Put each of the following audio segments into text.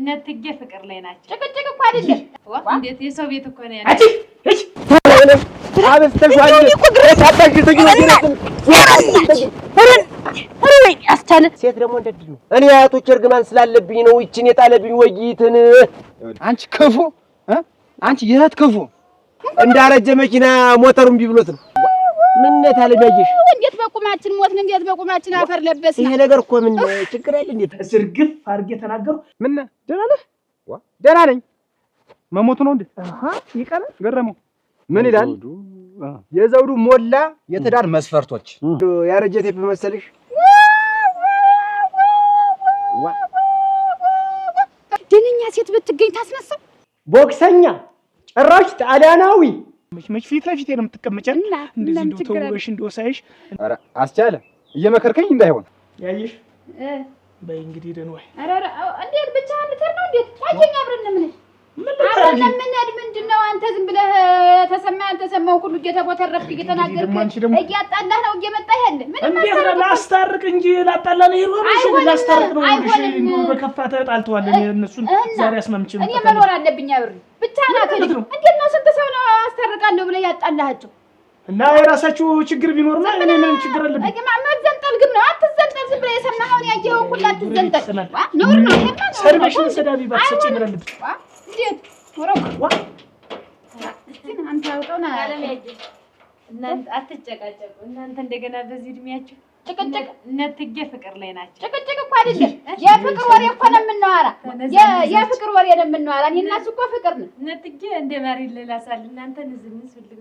ነትጌ ፍቅር ላይ ናቸው። ጭቅጭቅ እኮ አይደለም። እንዴት የሰው ቤት እኮ ነው ያለው። እሺ አበስተሽዋል እኮ ግሬስ አባሽተኝ አስቻለ ሴት ደግሞ እንደድል ነው። እኔ አያቶች እርግማን ስላለብኝ ነው ይችን የጣለብኝ ወይይትን። አንቺ ክፉ አንቺ የት ክፉ እንዳረጀ መኪና ሞተሩን ቢብሎት ነው። ምን ታለቢያየሽ? እንዴት በቁማችን ሞትን? እንዴት በቁማችን አፈር ለበስን? ይሄ ነገር እኮ ምን ችግር አለ? እንዴት ስርግፍ አድርጌ ተናገሩ። ምን ደህና ነህ? ደህና ነኝ። መሞቱ ነው እንዴ? ይቀራል። ገረመው ምን ይላል? የዘውዱ ሞላ የትዳር መስፈርቶች ያረጀ ቴፕ መሰለሽ? ደነኛ ሴት ብትገኝ ታስነሳ። ቦክሰኛ ጭራሽ ጣሊያናዊ መች ፊት ለፊት ነው የምትቀመጨን? እንደዚህ እንደው ተውበሽ እንደው ሳይሽ። ኧረ አስቻለ እየመከርከኝ እንዳይሆን ያይሽ በይ እንግዲህ ደን ወይ ኧረ እንዴት ብቻ አንተር ነው እንዴት ታየኛ አብረን ምን አብረን ምን ምንድነው? አንተ ዝም ብለህ ተሰማው ሁሉ እየተቦተረፍክ እየተናገርክ እያጣላህ ነው እየመጣህ ያለ ምን እንዴት ላስታርቅ እንጂ ላጣላ ነው ይሮርሽ ላስታርቅ ነው እንጂ በከፋ ተጣልተዋል። እነሱን ዛሬ አስማምጭም እኔ መኖር አለብኝ አብሬ ብቻ ናት። እንዴት ነው ስንት ሰው ነው አስታርቃለሁ ብለህ ያጣላሃቸው? እና የራሳችሁ ችግር ቢኖርማ እኔ ምን ችግር አለብኝ? ማዘንጠል ግን ነው አትዘንጠል። ዝም ብለህ የሰማኸውን ያየኸውን ሁሉ አትዘንጠል። ነውር ነው። ሰርበሽን ሰዳቢ ባትሰጪ ምን አለብኝ? እንዴት ወረው አንተ አውጣውና እናንተ አትጨቃጨቁ። እናንተ እንደገና በዚህ እድሜያችሁ ጭቅጭቅ ነትጌ ፍቅር ላይ ናቸው። ጭቅጭቅ እኮ አይደለም የፍቅር ወሬ እኮ ነው የምናወራ። የፍቅር ወሬ ነው የምናወራ። እኔና እሱ እኮ ፍቅር ነው። ነትጌ እንደ ማሪ ለላሳል እናንተ ንዝንስ ሁሉ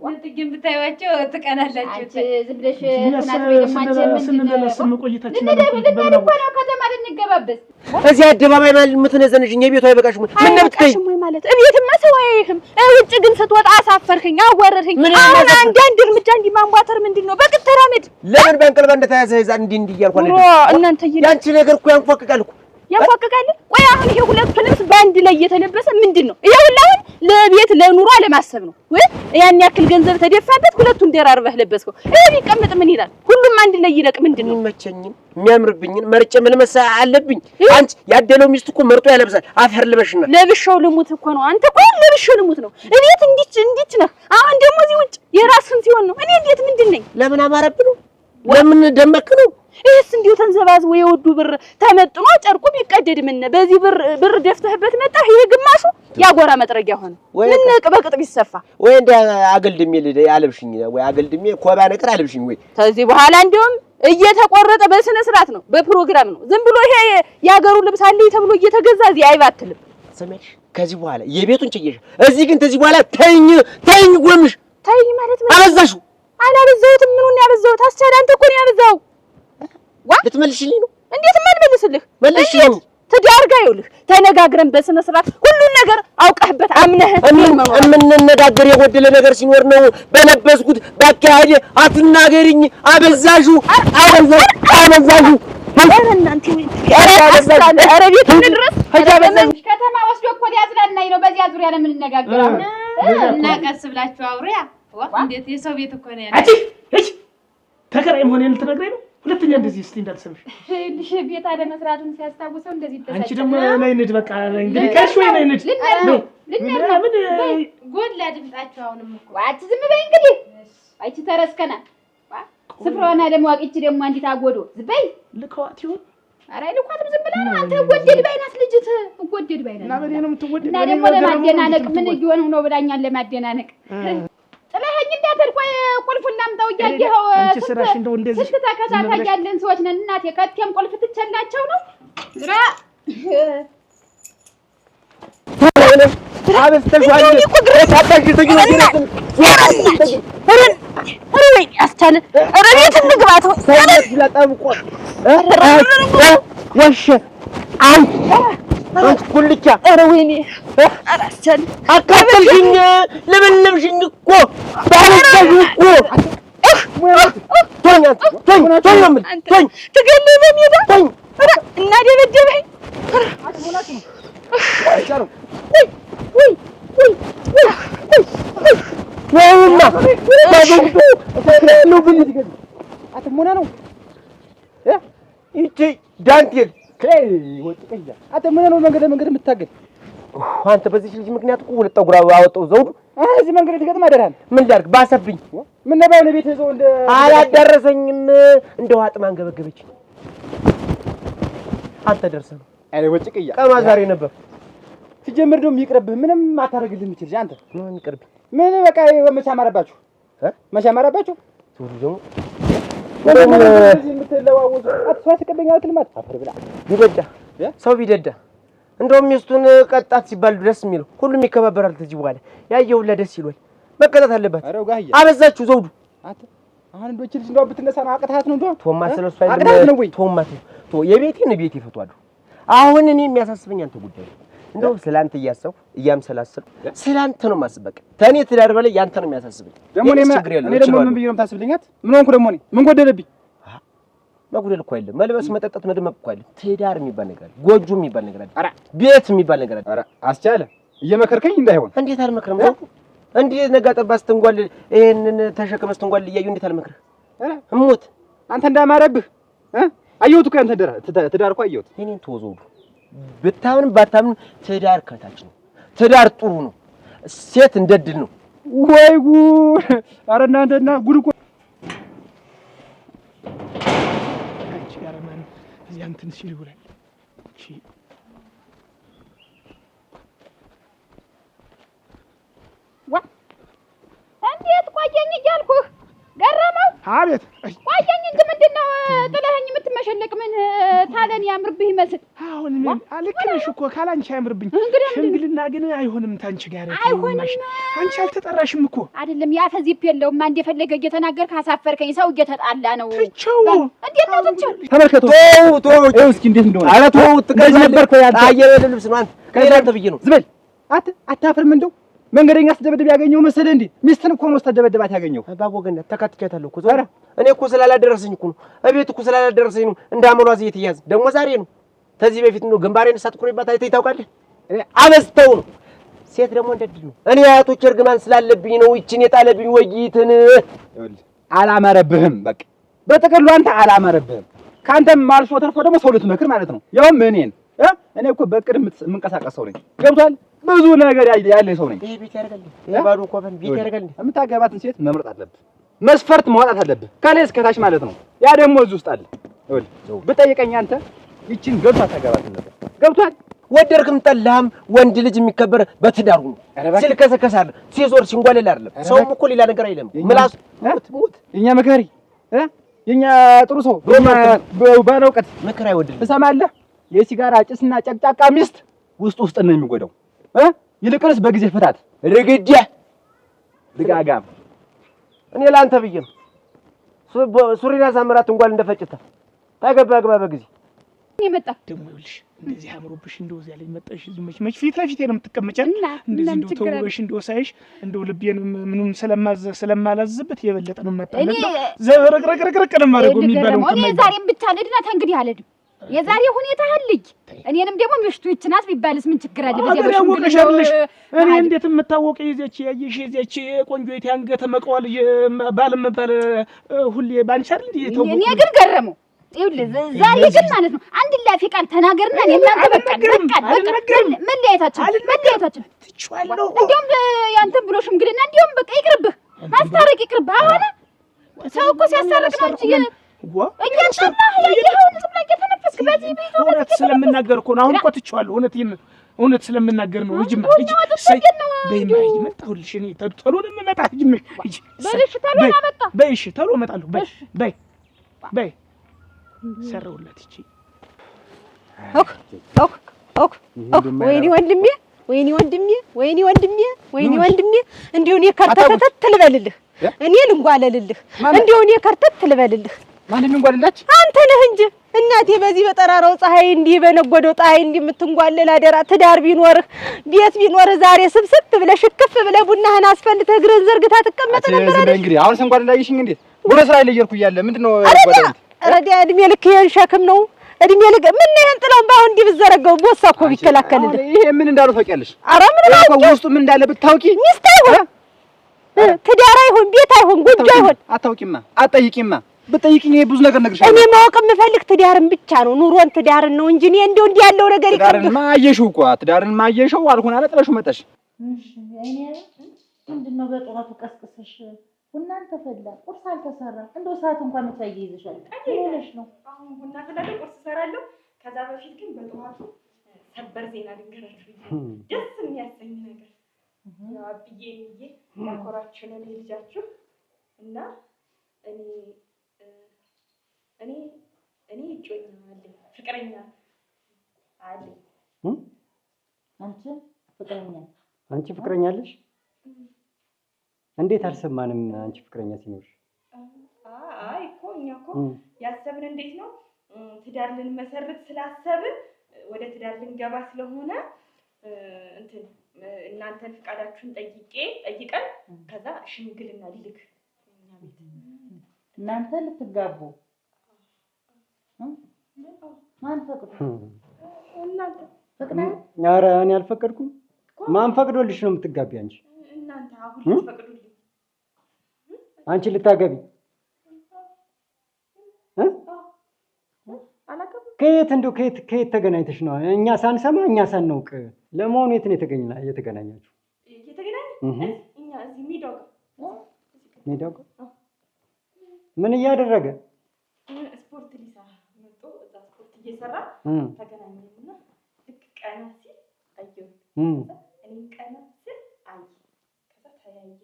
ነትጌን ብታዩዋቸው ትቀናላችሁ። ዝም ብለሽ እናት ወይ ደማችን ስንለለስም ቆይታችን ነው ከተማ ልንገባበት እዚህ አደባባይ ማለት የምትነዘንሽኝ የቤቱ አይበቃሽም? ምን ነብትከኝ ማለት እቤትማ ሰው አይይህም። ውጭ ግን ስትወጣ አሳፈርከኝ፣ አወረርከኝ። አሁን አንድ እርምጃ እንዲማንቧተር ምንድነው? በቅተራመድ ለምን በእንቅልባ እንደተያዘ ይዛ እንዲህ እያልኩ አለ። እናንተ ያንቺ ነገር እኮ ያንፏቅቃል እኮ ያንፏቅቃል። ቆይ አሁን ይሄ ሁለቱ ልብስ በአንድ ላይ እየተለበሰ ምንድነው? ይሄውላ አሁን ለቤት ለኑሮ አለማሰብ ነው ወይ? ያን ያክል ገንዘብ ተደፋበት ሁለቱን ደራርበህ ለበስከው። ይሄ ቢቀመጥ ምን ይላል? ሁሉም አንድ ላይ ይለቅ። ምንድነው? የሚመቸኝን የሚያምርብኝን መርጬ መልበስ አለብኝ። አንቺ ያደለው ሚስት እኮ መርጦ ያለብሳል። አፈር ልበሽና ለብሻው ልሙት እኮ ነው። አንተ እኮ ለብሻው ልሙት ነው። እቤት እንዲች ነህ። አሁን ደግሞ እዚህ ውጭ የራስህን ሲሆን ነው። እኔ እንዴት ምንድን ነኝ? ለምን አማረብ ነው? ለምን ደመክ ነው? ይሄስ እንዲሁ ተንዘባዝቦ የወዱ ብር ተመጥኖ ጨርቁ ቢቀደድ ምን በዚህ ብር ደፍተህበት መጣ። ይሄ ግማሹ ያጎራ መጥረጊያ ሆነ። ምን ቅበቅጥ ቢሰፋ ወይ እንደ አገልድሜ አለብሽኝ ወይ አገልድሜ ኮባ ነገር አለብሽኝ ወይ። ከዚህ በኋላ እንደውም እየተቆረጠ በስነ ስርዓት ነው፣ በፕሮግራም ነው። ዝም ብሎ ይሄ ያገሩ ልብስ አለኝ ተብሎ እየተገዛ እዚህ አይባትልም። ሰማሽ? ከዚህ በኋላ የቤቱን ጭየሽ እዚህ ግን ከዚህ በኋላ ተይኝ ጎምሽ። ተይኝ ማለት ነው። አበዛሽው። አላበዛሁትም። ምኑን ያበዛሁት? አስቻለ አንተ እኮ ነው ያበዛው። ልትመልሽልኝ ነው? እንዴት መልስልህ? መልሽልኝ። ትዳር ጋር ይኸውልህ ተነጋግረን በስነ ስርዓት ሁሉን ነገር አውቀህበት አምነህ የምንነጋገር የጎደለ ነገር ሲኖር ነው። በለበስኩት ባካሄድ አትናገሪኝ። አበዛሹ። እናንተ ኧረ ቤት እንድረስ ከተማ ወስዶ እኮ ሊያዝናናኝ ነው። በዚያ ዙሪያ ነው የምንነጋገረው። እና ቀስ ብላችሁ አውሪያ። እንዴት የሰው ቤት እኮ ነው ያለው። እሺ ተከራይ መሆኔን ልትነግረኝ ነው? ሁለተኛ እንደዚህ እስቲ እንዳልሰምሽ። ልሽ ቤት አለ መስራቱን ሲያስታውሰው እንደዚህ ተሰጨ። አንቺ ደግሞ ነይ ንድ በቃ እንግዲህ ካልሽ ወይ ነይ ንድ ጎላ ድምጣችሁ አሁንም እኮ ዋት ዝም በይ እንግዲህ። አይቺ ተረስከና ስፍራውና ደግሞ አቅቺ ደግሞ አንዲት አጎዶ ዝበይ ልከዋት ይሁን። ኧረ ልኳትም ዝም ብላ ነው። አንተ ወደድ ባይናት ልጅት ወደድ ባይናት እና በኔ ነው የምትወደድ። እና ደግሞ ለማደናነቅ ምን ይሆን ነው ብላኛል። ለማደናነቅ ጥለኸኝ እንዳትል። ቆይ ቁልፉን ላምጣው እያየኸው አንቺ ስራሽ እንደው እንደዚህ ስትተከታታይ ያለን ሰዎች ነን። እናቴ ከቴም ቁልፍ ትቸላቸው ነው ዝራ አበስተሽዋል እኮ ግሬስ አባሽተኝ ነው አስቻለ። ኧረ ቤት እንግባት ሰይነት ለጠምቆ ወሽ አንቺ ኩልቻ። ኧረ ወይኔ አስቻለ አካተልሽኝ። ለበለብሽኝ እኮ ባለሽ እኮ ቶኝ ትገለኝ በሜዳ እና ደበደበኝ። ወይማ ነው ብልት ገድ አትሞና ነው ይቺ ዳንቴል ወጭቀያ አንተ ምን ነው መንገድ የምታገል? አንተ በዚህ ልጅ ምክንያት እኮ ሁለት ጠጉር አወጣው ዘውዱ። እዚህ መንገድ የተገጠመ አይደል? ምን ላድርግ ባሰብኝ። ምን ነበር ለቤት ይዘው እንደ አላደረሰኝም። እንደው አጥማ አንገበገበች። አንተ ደርሰህ ነው። አይ ወጭቀያ ቀማ ዛሬ ነበር። ሲጀምር ደግሞ ይቅርብህ። ምንም አታረግልህ የምትችል አንተ ምን ይቅርብ? ምን በቃ መቻማረባችሁ መቻማረባችሁ ቱሪዝሙ የምትለዋወጡ አትፋስ ከበኛት ልማት አፈር ብላ ቢደዳ ሰው ቢደዳ እንደውም ሚስቱን ቀጣት ሲባል ድረስ የሚለው ሁሉም ይከባበራል። ተዚህ በኋላ ያየው ለደስ ይሏል። መቀጣት አለባት። አበዛችሁ ዘውዱ። አንተ አሁን እንደው ልጅ እንደው ብትነሳ ነው አቅታት ነው እንደው ቶማስ ስለሱ አይደለም ቶማስ ቶ የቤቴን ቤት ይፈቷሉ። አሁን እኔ የሚያሳስበኝ አንተ ጉዳይ እንደው ስላንተ እያሰብኩ እያምሰላሰልኩ ስላንተ ነው ማስበቅ። ተኔ ትዳር በላይ ያንተ ነው የሚያሳስበኝ። ደግሞ እኔ ደግሞ ምን ብዬ ነው ታስብልኛት? ምን ሆንኩ ደግሞ እኔ ምን ጎደለብኝ? መጉደል እኮ አይደለም መልበስ መጠጣት መደመቅ እኮ አይደለም። ትዳር የሚባል ነገር አለ። ጎጆ የሚባል ነገር አለ። ቤት የሚባል ነገር አለ። ኧረ አስቻለ እየመከርከኝ እንዳይሆን። እንዴት አልመክርም? እንዴት ነጋ ጠባ ስትንጓል ይሄንን ተሸክመህ ስትንጓል እያዩ እንዴት አልመክርህ? ኧረ እሞት አንተ እንዳማረብህ አየሁት እኮ ያንተ ትዳር እኮ አየሁት። እኔን ተወዘው ብታምንም ባታምንም ትዳር ከታች ነው። ትዳር ጥሩ ነው። ሴት እንደድል ነው። ወይ ጉድ! ኧረ እናንተና ጉድ እኮ አንቺ ጋር ማን እዚህ እንትን ሲል ይውላል። እሺ ዋ እንዴት ቆየኝ እያልኩህ ገረመው። አቤት ቆየኝ እንጂ ምንድነው ጥለኸኝ የምትመሸለቅ? ምን ታለን ያምርብህ ይመስል? አሁን ምን አልክልሽ እኮ ካላንቺ አያምርብኝ። ሽምግልና ግን አይሆንም ታንቺ ጋር አይሆንም። አንቺ አልተጠራሽም እኮ አይደለም ያፈዚፕ የለውም። አንዴ ፈለገ እየተናገርክ አሳፈርከኝ። ሰው እየተጣላ ነው። ትቼው እንዴት ነው ትቼው? ተመልከቱ። ተው እስኪ እንዴት እንደሆነ። ኧረ ተው ትቀርብ ነበር እኮ ያንተ አየር ልብስ ነው። አንተ ከእናንተ ብዬ ነው። ዝም በል አታፍርም እንደው መንገደኛ ስትደበድብ ያገኘው መሰለህ እንዴ? ሚስትን እኮ ነው ስትደበድባት ያገኘው። ባቦገና ተካትቻታለሁ እኮ ዛሬ እኔ እኮ ስላላደረሰኝ እኮ ነው። እቤት እኮ ስላላደረሰኝ ነው እንዳመሏ ዘይት ይያዝ ደግሞ ዛሬ ነው። ከዚህ በፊት ነው ግንባሬን ሳትቆሪባት አይተህ ታውቃለህ? አበስተው ነው። ሴት ደግሞ እንደድል ነው። እኔ አያቶች እርግማን ስላለብኝ ነው ይችን የጣለብኝ ወይይትን። አላማረብህም። በቃ በጥቅሉ አንተ አላማረብህም። ካንተም አልፎ ተርፎ ደግሞ ሰው ልትመክር ማለት ነው። ያውም እኔን እኔ እኮ በቅድ የምንቀሳቀስ ሰው ነኝ። ገብቷል? ብዙ ነገር ያለ ሰው ነኝ። ይሄ ቤት ያደርጋል። የባዶ ኮፈን ቤት ያደርጋል። የምታገባትን ሴት መምረጥ አለብህ። መስፈርት ማውጣት አለብህ። ከላይ እስከ ታች ማለት ነው። ያ ደግሞ እዚህ ውስጥ አለ። ይኸውልህ ብጠይቀኝ አንተ ይችን ገብቷ ታገባትን ነበር። ገብቷል? ወደድክም ጠላህም ወንድ ልጅ የሚከበር በትዳሩ ነው። ሲልከሰከሳል ሲዞር ሲንጓለል አይደለም። ሰውም እኮ ሌላ ነገር አይለም። ምላስ ሙት የኛ መካሪ የኛ ጥሩ ሰው ባለ እውቀት ምክር አይወድልም። ትሰማለህ? የሲጋራ ጭስና ጨቅጫቃ ሚስት ውስጥ ነው የሚጎዳው። ይልቅንስ በጊዜ ፍታት። ርግዴ ድጋጋም እኔ ላንተ ብዬ ነው። ሱሪና ሳምራት እንኳን እንደፈጭታ ታገባ በጊዜ ይመጣ ደግሞ ይኸውልሽ እንደዚህ አምሮብሽ እንደው እዚያ ላይ መጣሽ መች ፊት ለፊቴ ነው የምትቀመጪ። እንደዚህ እንደው ተውበሽ እንደው ሳይሽ እንደው ልቤን ምኑን ስለማላዝበት የበለጠ ነው መጣለ ዘረግረግረግረግ ነው ማረገው የሚባለው። እኔ ዛሬም ብቻ ልድና ተንግዲህ አልሄድም። የዛሬ ሁኔታ አልልኝ እኔንም ደግሞ ምሽቱ ይችናት ቢባልስ ምን ችግር አለ? በዚያ በሽምግልናሽ እኔ እንዴት የምታወቀ ይዘች ያየሽ ይዘች ቆንጆ የታንገተ መቀዋል ባልም ባል ሁሌ ባንቻ አይደል ይተው። እኔ ግን ገረመው ይኸውልህ ዛሬ ግን ማለት ነው አንድ ላፊ ቃል ተናገርና እናንተ በቃ መለያየታችን ትችዋለሁ። እንዲያውም ያንተን ብሎ ሽምግልና እንዲያውም በቃ ይቅርብህ፣ ማስታረቅ ይቅርብህ። አሁን ሰው እኮ ሲያስታርቅ ነው እንጂ እውነት ስለምናገር እኮ ነው። አሁን እኮ ትቼዋለሁ። እውነት ስለምናገር ነው። ሂጂማ ሂጂ። በይማ ሂጂ። መጣሁልሽ እኔ ቶሎ ነው የምመጣ። ሂጂማ ሂጂ። በይ እሺ፣ ቶሎ እመጣለሁ። በይ ሰራሁላት። ይቺ ወይኔ ወንድሜ እንዲሁ እኔ ከርተት ልበልልህ፣ እኔ ልንጓለልልህ፣ እንዲሁ እኔ ከርተት ልበልልህ። ማንም እንጓልላች አንተ ነህ እንጂ እናቴ በዚህ በጠራራው ፀሐይ እንዲህ በነጎደው ፀሐይ እንዲህ የምትንጓለል አደራ። ትዳር ቢኖርህ ቤት ቢኖርህ ዛሬ ስብስብ ብለህ ሽክፍ ብለህ ቡናህን አስፈልተህ እግርህን ዘርግታ ትቀመጥ ነበር አይደል? እንግዲህ አሁን ሰንጓል ላይሽኝ እንዴ ወደ ስራ እየሄድኩ እያለ ምንድነው ረዳ እድሜ ልክ ይሄን ሸክም ነው። እድሜ ልክ ምን ይሄን ጥላውን ባሁን እንዲህ ብዘረጋው ቦሳ እኮ ቢከላከልልህ። ይሄ ምን እንዳለው ታውቂያለሽ? ኧረ ምን ነው ውስጡ ምን እንዳለ ብታውቂ ሚስት አይሆን ትዳር አይሆን ቤት አይሆን ጎጆ አይሆን አታውቂማ አትጠይቂማ። ብትጠይቂኝ ብዙ ነገር ነግርሻለሁ። እኔ ማወቅ የምፈልግ ትዳርን ብቻ ነው፣ ኑሮን ትዳርን ነው እንጂ እኔ እንደው እንዲህ ያለው ነገር ትዳርን ማየሽው እኮ ትዳርን ማየሽው አልሆነ አለ ጥለሽው መጣሽ። እሺ እኔ ምንድነው በጠዋቱ ቀስቅሰሽ ቡናን ተፈላ ቁርስ አልተሰራ እንደው ሰዓት እንኳን መሳይ ይዘሻል አይለሽ ነው። አሁን ቡና ተፈላ ቁርስ ሰራለሁ። ከዛ በፊት ግን በጠዋቱ ሰበር ዜና ልንገራችሁ። ደስ የሚያሰኝ ነገር ያው አብዬ ያኮራችሁ ነው ልጃችሁ እና እኔ እጮኛ አለኝ ፍቅረኛ አለኝ። አንቺ ፍቅረኛ አለሽ? እንዴት አልሰማንም? አንቺ ፍቅረኛ ሲኖርሽ? አይ እኮ እኛ እኮ ያሰብን እንዴት ነው ትዳር ልንመሰርት ስላሰብን ወደ ትዳር ልንገባ ስለሆነ እንትን እናንተን ፍቃዳችሁን ጠይቀን ከዛ ሽምግልና ልልክ እኛ ቤት እናንተ ልትጋቡ ማን ፈቅዶ? እናንተ ፈቅዳ? ኧረ እኔ አልፈቀድኩም። ማን ፈቅዶልሽ ነው የምትጋቢ አንቺ? እናንተ አሁን ልትፈቅዱልኝ አንቺ ልታገቢ ከየት እንደው ከየት ተገናኝተሽ ነው? እኛ ሳንሰማ እኛ ሳናውቅ ለመሆኑ የት ነው የተገናኛችሁ? እኛ እዚህ ሜዳው ጋር ምን እያደረገ? ስፖርት ሊሰራ መጥቶ እዛ ስፖርት እየሰራ ተገናኘንና ልክ ቀና ሲል አየሁ። እኔም ቀና ሲል አየሁ። ከዛ ተያየን።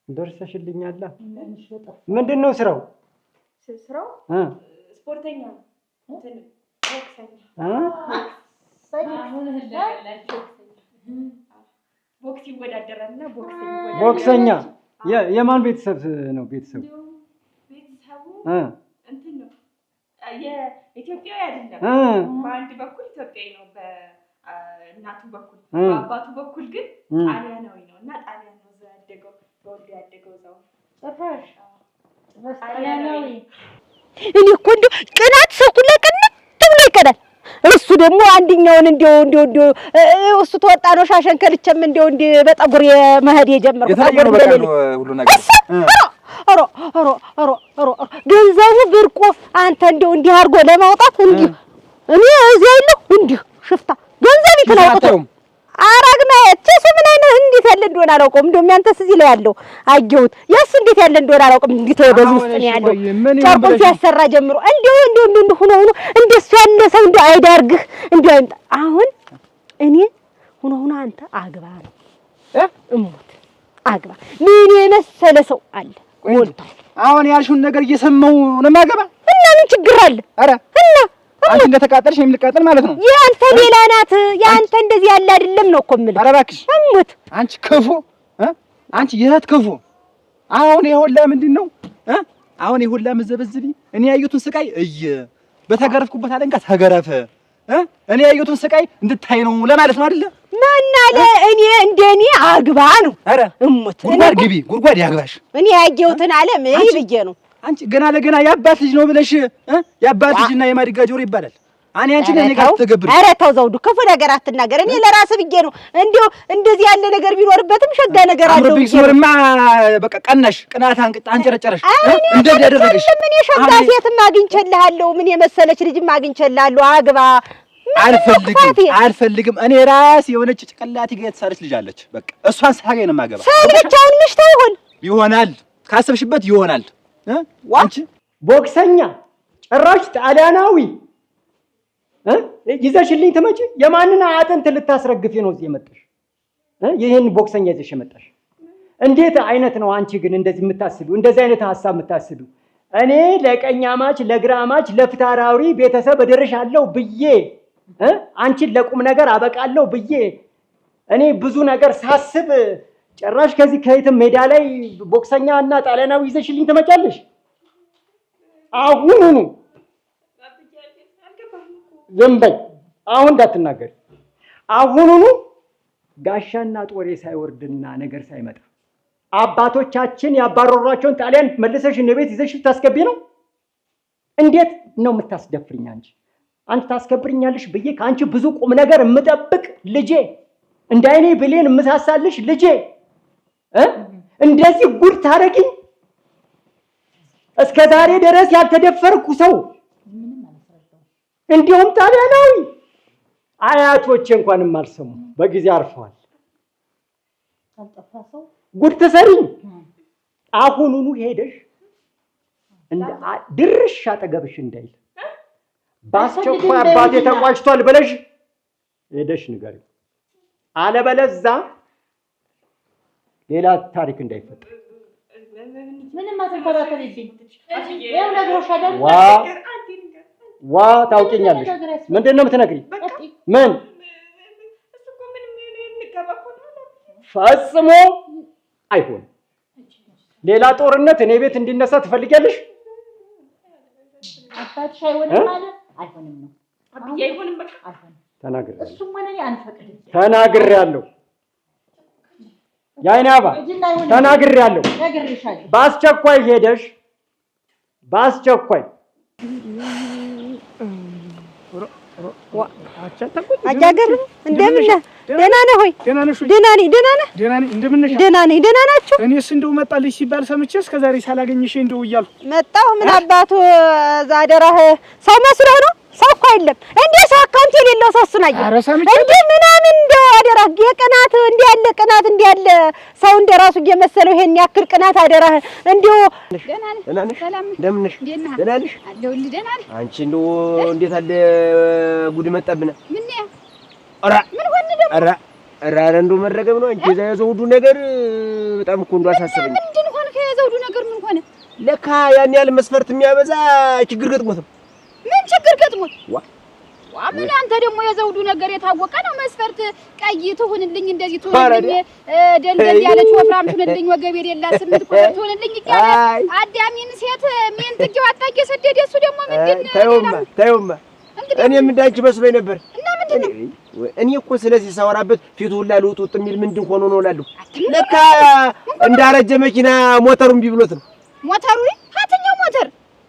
ደርሰሽልኛል። ምንድን ነው ስራው? ስራው ስፖርተኛ ነው። ቦክስ ይወዳደራልና ቦክሰኛ የማን ቤተሰብ ነው? ቤተሰቡ እንትን ነው የኢትዮጵያዊ አይደለም። በአንድ በኩል ኢትዮጵያዊ ነው በእናቱ በኩል፣ በአባቱ በኩል ግን ጣሊያናዊ ነው እና ጣሊያን ነው እዛ ያደገው ተወልዶ ያደገው እዛው ጭራሽ ጣሊያናዊ። እኔ እኮ እንደው ቅናት ሰው ሁሉ ቅናት ብሎ ይቀናል። እሱ ደግሞ አንድኛውን እንደው እሱ ተወጣ ነው ሻሸን ከልቸም እንደው በጠጉር የመሄድ የጀመረው የተለየ በቃ ሁሉ ነገር ገንዘቡ ብርቆ አንተ እንደው እንዲህ አድርጎ ለማውጣት እንዲህ እኔ እዚህ ያለው እንዲህ ሽፍታ ገንዘብ ይተናውጣው አራግና እሱ ምን አይነት እንዴት ያለ እንደሆነ አላውቀውም። እንደውም ያንተስ እዚህ ላይ ያለው አየሁት። ያስ እንዴት ያለ እንደሆነ አላውቀውም። እንዴት ወደዚህ ውስጥ ነው ያለው ጫቁን ሲያሰራ ጀምሮ እንደው ሆኖ እንደሱ ያለ ሰው እንደው አይዳርግህ እንደው አሁን እኔ ሆኖ አንተ አግባ ነው እሞት አግባ ምን የመሰለ ሰው አለ ሞልቷል። አሁን ያልሽውን ነገር እየሰማው ነው ማገባ እና ምን ችግር አለ? አረ እና አንቺ እንደተቃጠልሽ እኔም ልቃጠል ማለት ነው። ያንተ ሌላ ናት። ያንተ እንደዚህ ያለ አይደለም ነው እኮ የምልህ። ኧረ እባክሽ እሙት አንቺ ክፉ አንቺ የት ክፉ። አሁን ይሁላ ምንድን ነው አሁን ይሁላ መዘበዝቢ እኔ ያዩትን ስቃይ በተገረፍኩበት አለንጋ ተገረፈ እኔ ያዩትን ስቃይ እንድታይ ነው ለማለት ነው አይደለ? ማን አለ? እኔ እንደኔ አግባ ነው። ኧረ እሙት ጉድጓድ ግቢ ጉድጓድ ያግባሽ። እኔ ያየሁትን ዓለም ብዬ ነው። አንቺ ገና ለገና ያባት ልጅ ነው ብለሽ ያባት ልጅና የማድጋ ጆሮ ይባላል። እኔ አንቺ ነኝ ጋር ተገብር። ኧረ ተው ዘውዱ፣ ክፉ ነገር አትናገር። እኔ ለራስ ብዬ ነው። እንደው እንደዚህ ያለ ነገር ቢኖርበትም ሸጋ ነገር አለው። አምሮብኝ ሲኖርማ በቃ ቀናሽ ቅናት አንጨረጨረሽ እንደዚህ ያደረገሽ። ምን የሸጋ ሴትም አግኝቼልሃለሁ። ምን የመሰለች ልጅም አግኝቼልሃለሁ። አግባ። አልፈልግም። እኔ ራስ የሆነች ጭቅላቴ ጋር የተሳለች ልጅ አለች። በቃ እሷን ሳገኝ ነው የማገባ። ሰለቻውን ምሽታ ይሆናል ካሰብሽበት ይሆናል። አንቺ ቦክሰኛ ጭራሽ ጣሊያናዊ ይዘሽልኝ ትመጪ? የማንን አጥንት ልታስረግፊ ነው እዚህ የመጣሽ? ይሄን ቦክሰኛ ይዘሽ የመጣሽ እንዴት አይነት ነው? አንቺ ግን እንደዚህ የምታስዱ እንደዚህ አይነት ሐሳብ የምታስዱ እኔ ለቀኛማች ለግራማች ለፍታራዊ ቤተሰብ እደርሻለሁ ብዬ አንቺን ለቁም ነገር አበቃለሁ ብዬ እኔ ብዙ ነገር ሳስብ ጭራሽ ከዚህ ከየትም ሜዳ ላይ ቦክሰኛ እና ጣሊያናዊ ይዘሽልኝ ትመጫለሽ? አሁኑኑ ዝም በይ። አሁን እንዳትናገሪ። አሁኑኑ ጋሻና ጦሬ ሳይወርድና ነገር ሳይመጣ አባቶቻችን ያባረሯቸውን ጣሊያን መልሰሽ እነ ቤት ይዘሽ ታስገቢ ነው? እንዴት ነው የምታስደፍሪኝ? አንቺ ታስከብሪኛለሽ ብዬ ከአንቺ ብዙ ቁም ነገር የምጠብቅ ልጄ፣ እንዳይኔ ብሌን የምሳሳልሽ ልጄ እንደዚህ ጉድ ታረጊኝ? እስከ ዛሬ ድረስ ያልተደፈርኩ ሰው እንዲሁም ጣሊያናዊ አያቶቼ እንኳንም አልሰሙ በጊዜ አርፈዋል። አልጠፋ ሰው ጉድ ትሰሪኝ። አሁኑኑ ሄደሽ ድርሽ አጠገብሽ እንዳይል ባስቸኳይ አባቴ ተቋጭቷል ብለሽ ሄደሽ ንገሪው። አለበለዚያ ሌላ ታሪክ እንዳይፈጠር። ምንም አትንከባከብብኝ። ይኸው ነግሮሻል። ዋ ታውቂኛለሽ። ምንድን ነው የምትነግሪኝ? ምን ፈጽሞ አይሆንም። ሌላ ጦርነት እኔ ቤት እንዲነሳ ትፈልጊያለሽ? አባትሽ አይሆንም ማለት አይሆንም ነው። አብዬ አይሆንም በቃ አይሆንም። ተናግሬያለሁ። እሱም ሆነ እኔ አንፈቅድም። ተናግሬያለሁ። የዓይኔ አባ ተናግሬያለሁ። ነግሬሻለሁ። በአስቸኳይ ሄደሽ በአስቸኳይ አጃገር እንደምን ነህ? ደህና ነህ ሆይ? ደህና ነሽ? ደህና ነኝ። ደህና ነህ? ደህና ነኝ። እንደምን ነሽ? ደህና ነኝ። ደህና ናችሁ? እኔስ እንደው መጣልሽ ሲባል ሰምቼ እስከ ዛሬ ሳላገኝሽ እንደው እያልኩ መጣሁ። ምን አባቱ እዛ አደራህ ሰው መስሎ ነው? ሰው እኮ አይደለም። እንዴ ሰው አካውንት የሌለው ሰው እሱን አየህ እንዴ ምናምን እንደው አደራህ የቅናት እንዴ ያለ ቅናት እንዴ ያለ ሰው እንደራሱ እየመሰለው ይሄን ያክል ቅናት አደራህ እንደው ደህና ነሽ? እንደምን ነሽ? ደህና ነሽ? አለሁልህ። ደህና ነህ? አንቺ እንደው እንዴት አለ ጉድ መጣብና ምን ኧረ ምን ሆነ ደግሞ? ኧረ እንደው መረገም ነው። አንቺ እዛ የዘውዱ ነገር በጣም እኮ እንደው አሳሰበኝ። ምንድን ሆነ? ከዘውዱ ነገር ምን ሆነ? ለካ ያን ያህል መስፈርት የሚያበዛ ችግር ገጥሞት ነው። ምን ችግር ገጥሞት? ዋ ምን አንተ ደግሞ የዘውዱ ነገር የታወቀ ነው። መስፈርት ቀይ ትሁንልኝ፣ እንደዚህ ትሁንልኝ፣ ደንደን ያለች ወፍራም ትሁንልኝ፣ ወገብ የሌላት 8 ቁጥር ትሁንልኝ እያለ አዳሚን ሴት ምን ጥቂው አጣቂ ሰደደ። እሱ ደግሞ ምንድን ታዩማ እኔም እንዳንቺ መስሎኝ ነበር። እና ምንድን ነው? እኔ እኮ ስለዚህ ሳወራበት ፊቱ ሁላ ልውጡጥ የሚል ምንድን ሆኖ ነው እላለሁ። ለካ እንዳረጀ መኪና ሞተሩ እምቢ ብሎት ነው። ሞተሩ የትኛው ሞተር?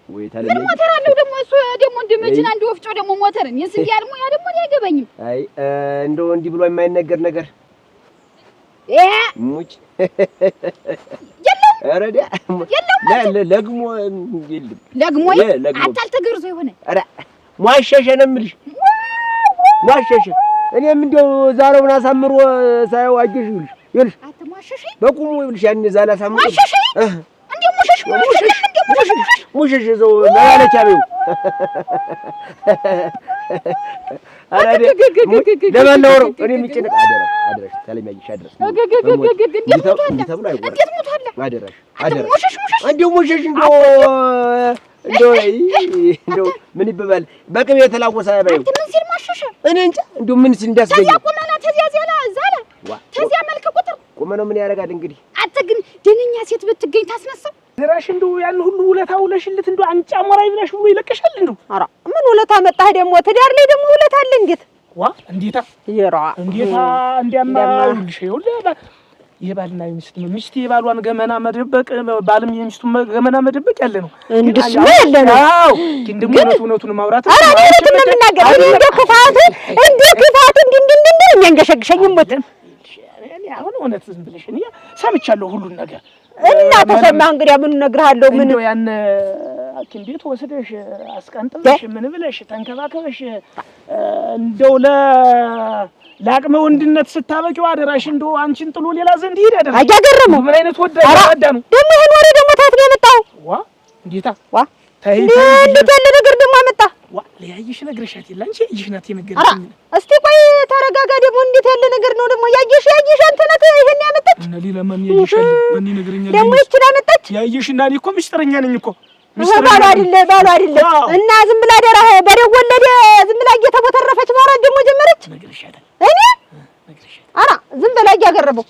ወይ ምን ሞተር አለው ደግሞ? እሱ ደግሞ እንደ መኪና እንደ ወፍጮ ደግሞ ሞተር እኔስ እንዲያልሙ ያ ደግሞ አይገባኝም። አይ እንደው እንዲህ ብሎ የማይነገር ነገር ሙጭ የለም። አረዳ ለግሞ የለም ለግሞ አታልተገርዞ ይሆነ አረ ሟሸሸ ነው የምልሽ ሟሸሸ። እኔም እንደው ዛሬውን አሳምሮ ሳይው አጀሽ ይልሽ አትሟሸሽ በቁሙ ይልሽ ያን ዛላ ሳምሮ ሟሸሽ እንዴ ሙሽሽ ዘው ማለቻ ነው። አራደ ለማናወሩ እኔ የሚጨነቅ አደረሽ ሰለማይሽ አድረስ እንደው ሙሽሽ እንደው ምን ይበባል በቅቤ የተላወሰ ባዩ ምን ሲል ማሸሽ እኔ እንጃ እንደው ምን ሲል እንዳስገኝ ተዚያ ቁመና ተዚያ ዛላ ተዚያ መልክ ቁጥር ቁመናው ምን ያደርጋል እንግዲህ። አንተ ግን ደነኛ ሴት ብትገኝ ታስነሳው ድራሽ እንደው ያን ሁሉ ውለታ ውለሽልት እንደው አንጫ ሞራይ ብላሽ ብሎ ይለቀሻል። እንደው ኧረ ምን ውለታ መጣህ ደግሞ? ትዳር ላይ ደግሞ ውለታ አለ። እንዴት ዋ እንዴታ ይራ እንዴታ እንዲያማ ይልሽ ይውላ የባልና የሚስት ነው። ሚስት የባሏን ገመና መደበቅ፣ ባልም የሚስቱን ገመና መደበቅ ያለ ነው። እንድስ ነው ያለ ነው። አዎ ግን ደግሞ እውነቱን ማውራት ኧረ እውነቱን ነው የምናገር። እንደ ክፋት እንዲህ የሚያንገሸግሸኝ ሞት አሁን እውነት ዝም ብለሽ እኔ ሰምቻለሁ ሁሉን ነገር እና ተሰማህ እንግዲህ ምን እነግርሃለሁ። ምን እንደው ያን ሐኪም ቤት ወስደሽ አስቀንጥለሽ ምን ብለሽ ተንከባከበሽ እንደው ለአቅመ ወንድነት ስታበቂው አደራሽ እንደው አንቺን ጥሎ ሌላ ዘንድ ሄድ አደራ። አያገርምም? ምን አይነት ወዳ ነው ደግሞ ይሄን ወሬ ደግሞ ታት ነው የመጣው። ዋ እንዴታ ዋ እንዴት ያለ ነገር ደግሞ አመጣ? ዋ ለያይሽ ነግረሻት የለ አንቺ ያይሽ ናት የነገረኝ። እስቲ ቆይ ተረጋጋ። ደግሞ እንዴት ያለ ነገር ነው ደግሞ? ያይሽ አንተ ናት ይሄን ያመጣች? እና ሌላ ማን ያይሻል? ማን ይነግረኛል? ደግሞ ይችላ መጣች። ያይሽ እና እኔ እኮ ምስጥረኛ ነኝ እኮ ባሉ አይደለ እና ዝም ብላ ደራ በሬ ወለደ ዝም ብላ እየተቦተረፈች ማውራት ደግሞ ጀመረች። ነግረሻታል? እኔ ኧረ ዝም ብላ እያገረበው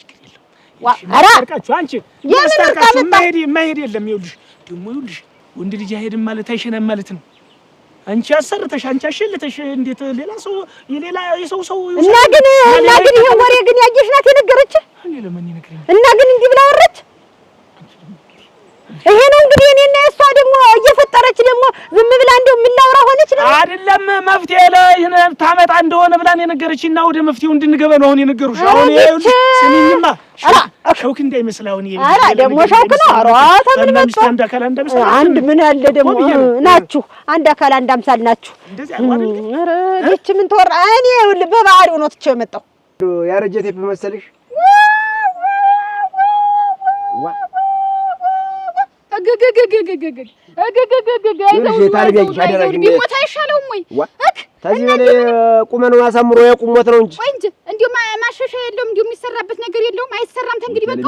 ኧረ አርቃችሁ አንቺ ያስታርቃችሁ ማሄድ የለም። ይኸውልሽ ደግሞ ይኸውልሽ ወንድ ልጅ አይሄድም ማለት አይሸናም ማለት ነው። አንቺ አሰርተሽ አንቺ አሸልተሽ እንዴት ሌላ ሰው የሰው እና ግን ይሄ ወሬ ግን ያየሽ ናት የነገረች እኔ ለምን ይነግረኝ እና ግን እንዲህ ብላ ወረች። ይሄ ነው እንግዲህ እኔና እሷ ደግሞ እየፈጠረች አንቺ ደግሞ ዝም ብላ እንደው ምን ላውራ ሆነች ነው አይደለም መፍትሄ ላይ ታመጣ እንደሆነ ብላን የነገረችኝ እና ወደ መፍትሄው እንድንገባ ነው አሁን የነገሩሽ። አሁን ስሚኝማ ሸውክ እንዳይመስል አሁን ይሄ ኧረ ደግሞ ሸውክ ነው። ኧረ ተምን መጥቶ አንድ ምን ያለ ደግሞ ናችሁ አንድ አካል አንድ አምሳል ናችሁ። ኧረ ልጅ ምን ተወራ እኔ በባህሪው ነው ትቼው የመጣው ያረጀ ቴፕ መሰልሽ ቁመነው አሳምሮ የቁሞት ነው እንጂ እንዲሁ ማሻሻ የለውም። እንዲሁ የሚሰራበት ነገር የለውም። አይሰራም። ተንግዲህ በቃ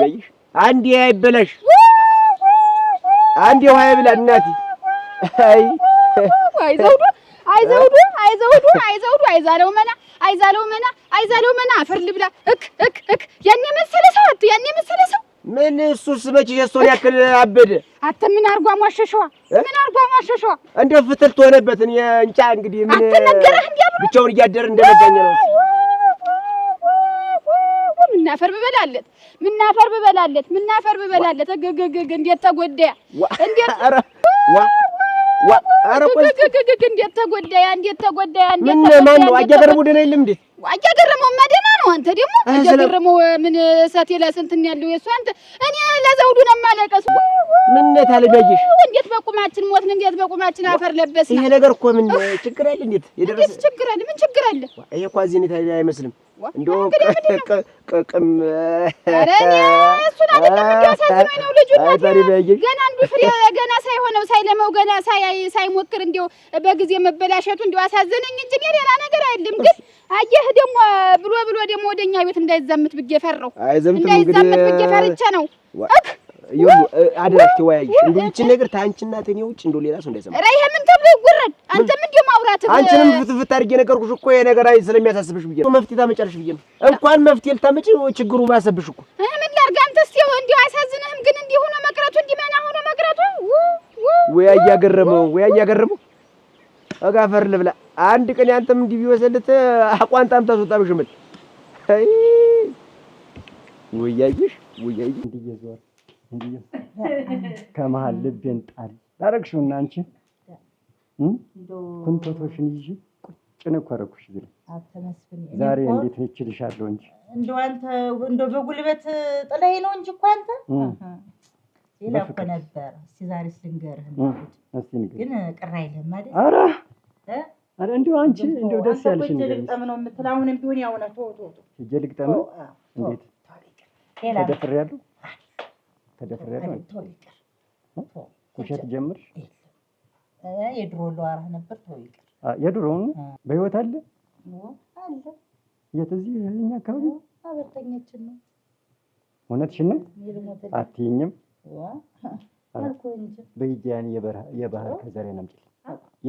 አንዴ አይበላሽ አንዴ ውሃ ይብላ እናቴ። አይዛለው መና አፈር ልብላ ያኔ መሰለ ሰው ምን እሱስ መቼ የእሱን ያክል አበደ? አንተ ምን አርጓ ማሸሸዋ እንደው ፍትል ተሆነበት እንጫ እንግዲህ ምን ብቻውን እያደረ እንደመጋኛ ነው። ምናፈር ብበላለት እንዴት ተጎዳ እንዴት ምን ማን ነው አያገረመው? ደህና የለም እንዴ? አያገረመው ደህና ነው። አንተ ደግሞ አያገረመው ምን እሳት የላስ እንትን ያለው የእሱ አንተ እኔ ለዘውዱ ነው የማለቀስ። ምን ታለጋየሽ? እንዴት በቁማችን ሞትን? እንዴት በቁማችን አፈር ለበስን? ይሄ ነገር እኮ ምን ችግር አለ? እንዴት የደረሰ ችግር አለ? ምን ችግር አለ? ይሄ እኮ እዚህ ነው አይመስልም። እንደው ቅም ኧረ እኔ እሱን አይደለም እንዲያሳዝነኝ ነው ልጁ ገና አንዱ ፍሬ ገና ሳይሆነው ሳይለመው ገና ሳይሞክር እንዲያው በጊዜ መበላሸቱ እንዲያው አሳዘነኝ እንጂ ሌላ ነገር አይደለም። ግን አየህ ደግሞ ብሎ ደግሞ ወደኛ ቤት እንዳይዛምት ብዬ ፈራሁ። እንዳይዛምት ብዬ ፈርቼ ነው። ይኸው አደራሽ ተወያይሽ እንደው ይህችን ነገር ታንቺና ተኔ ውጭ እንደው ሌላ ሰው እንዳይሰማ። ኧረ ይሄ ምን ተብሎ ይወረድ? አንተም እንደው ማውራት አንቺንም ፍትፍት አድርጌ ነገርኩሽ እኮ ይሄ ነገር አይ ስለሚያሳስብሽ ብዬ ነው። መፍትሄ ታመጫለሽ ብዬ ነው። እንኳን መፍትሄ ልታመጪ ችግሩ ባሰብሽ እኮ። ምን ላድርግ? አንተስ እንደው አያሳዝንህም? ግን እንዲህ ሆኖ መቅረቱ እንዲመና ሆኖ መቅረቱ ወይ አያገረመው አጋፈር ልብላ። አንድ ቀን ያንተም እንዲህ ቢወሰልት አቋንጣም ታስወጣብሽ ምን ወያይሽ እንዲየዘው ከመሀል ልቤን ጣል ታረግሽውና አንቺ ኩንቶቶሽን ይዤ ቁጭ ነው ኮረኩሽ ዝም ዛሬ እንዴት እችልሻለሁ እንጂ እንደው አንተ እንደው በጉልበት ጥለኸኝ ነው እንጂ እኮ አንተ ሌላ እኮ ነበር። እስኪ ዛሬስ ልንገርህ ግን ቅር አይልህም አይደል? ኧረ እንደው አንቺ እንደው ደስ ያለሽ እንዴ ልግጠም ነው የምትል አሁንም ቢሆን ያው ነው ቶ ሂጅ ልግጠም እንዴት ተደፍሬያለሁ ውሸት ጀምር የድሮ ለዋራህ ነበር ተው ይቅር የድሮውን በህይወት አለ አለ የት እዚህ እኛ አካባቢ አበርተኛችን ነው እውነትሽን ነው አትይኝም አልኩ እንጂ በይጃን የባህር ከዘሬን አምጪልኝ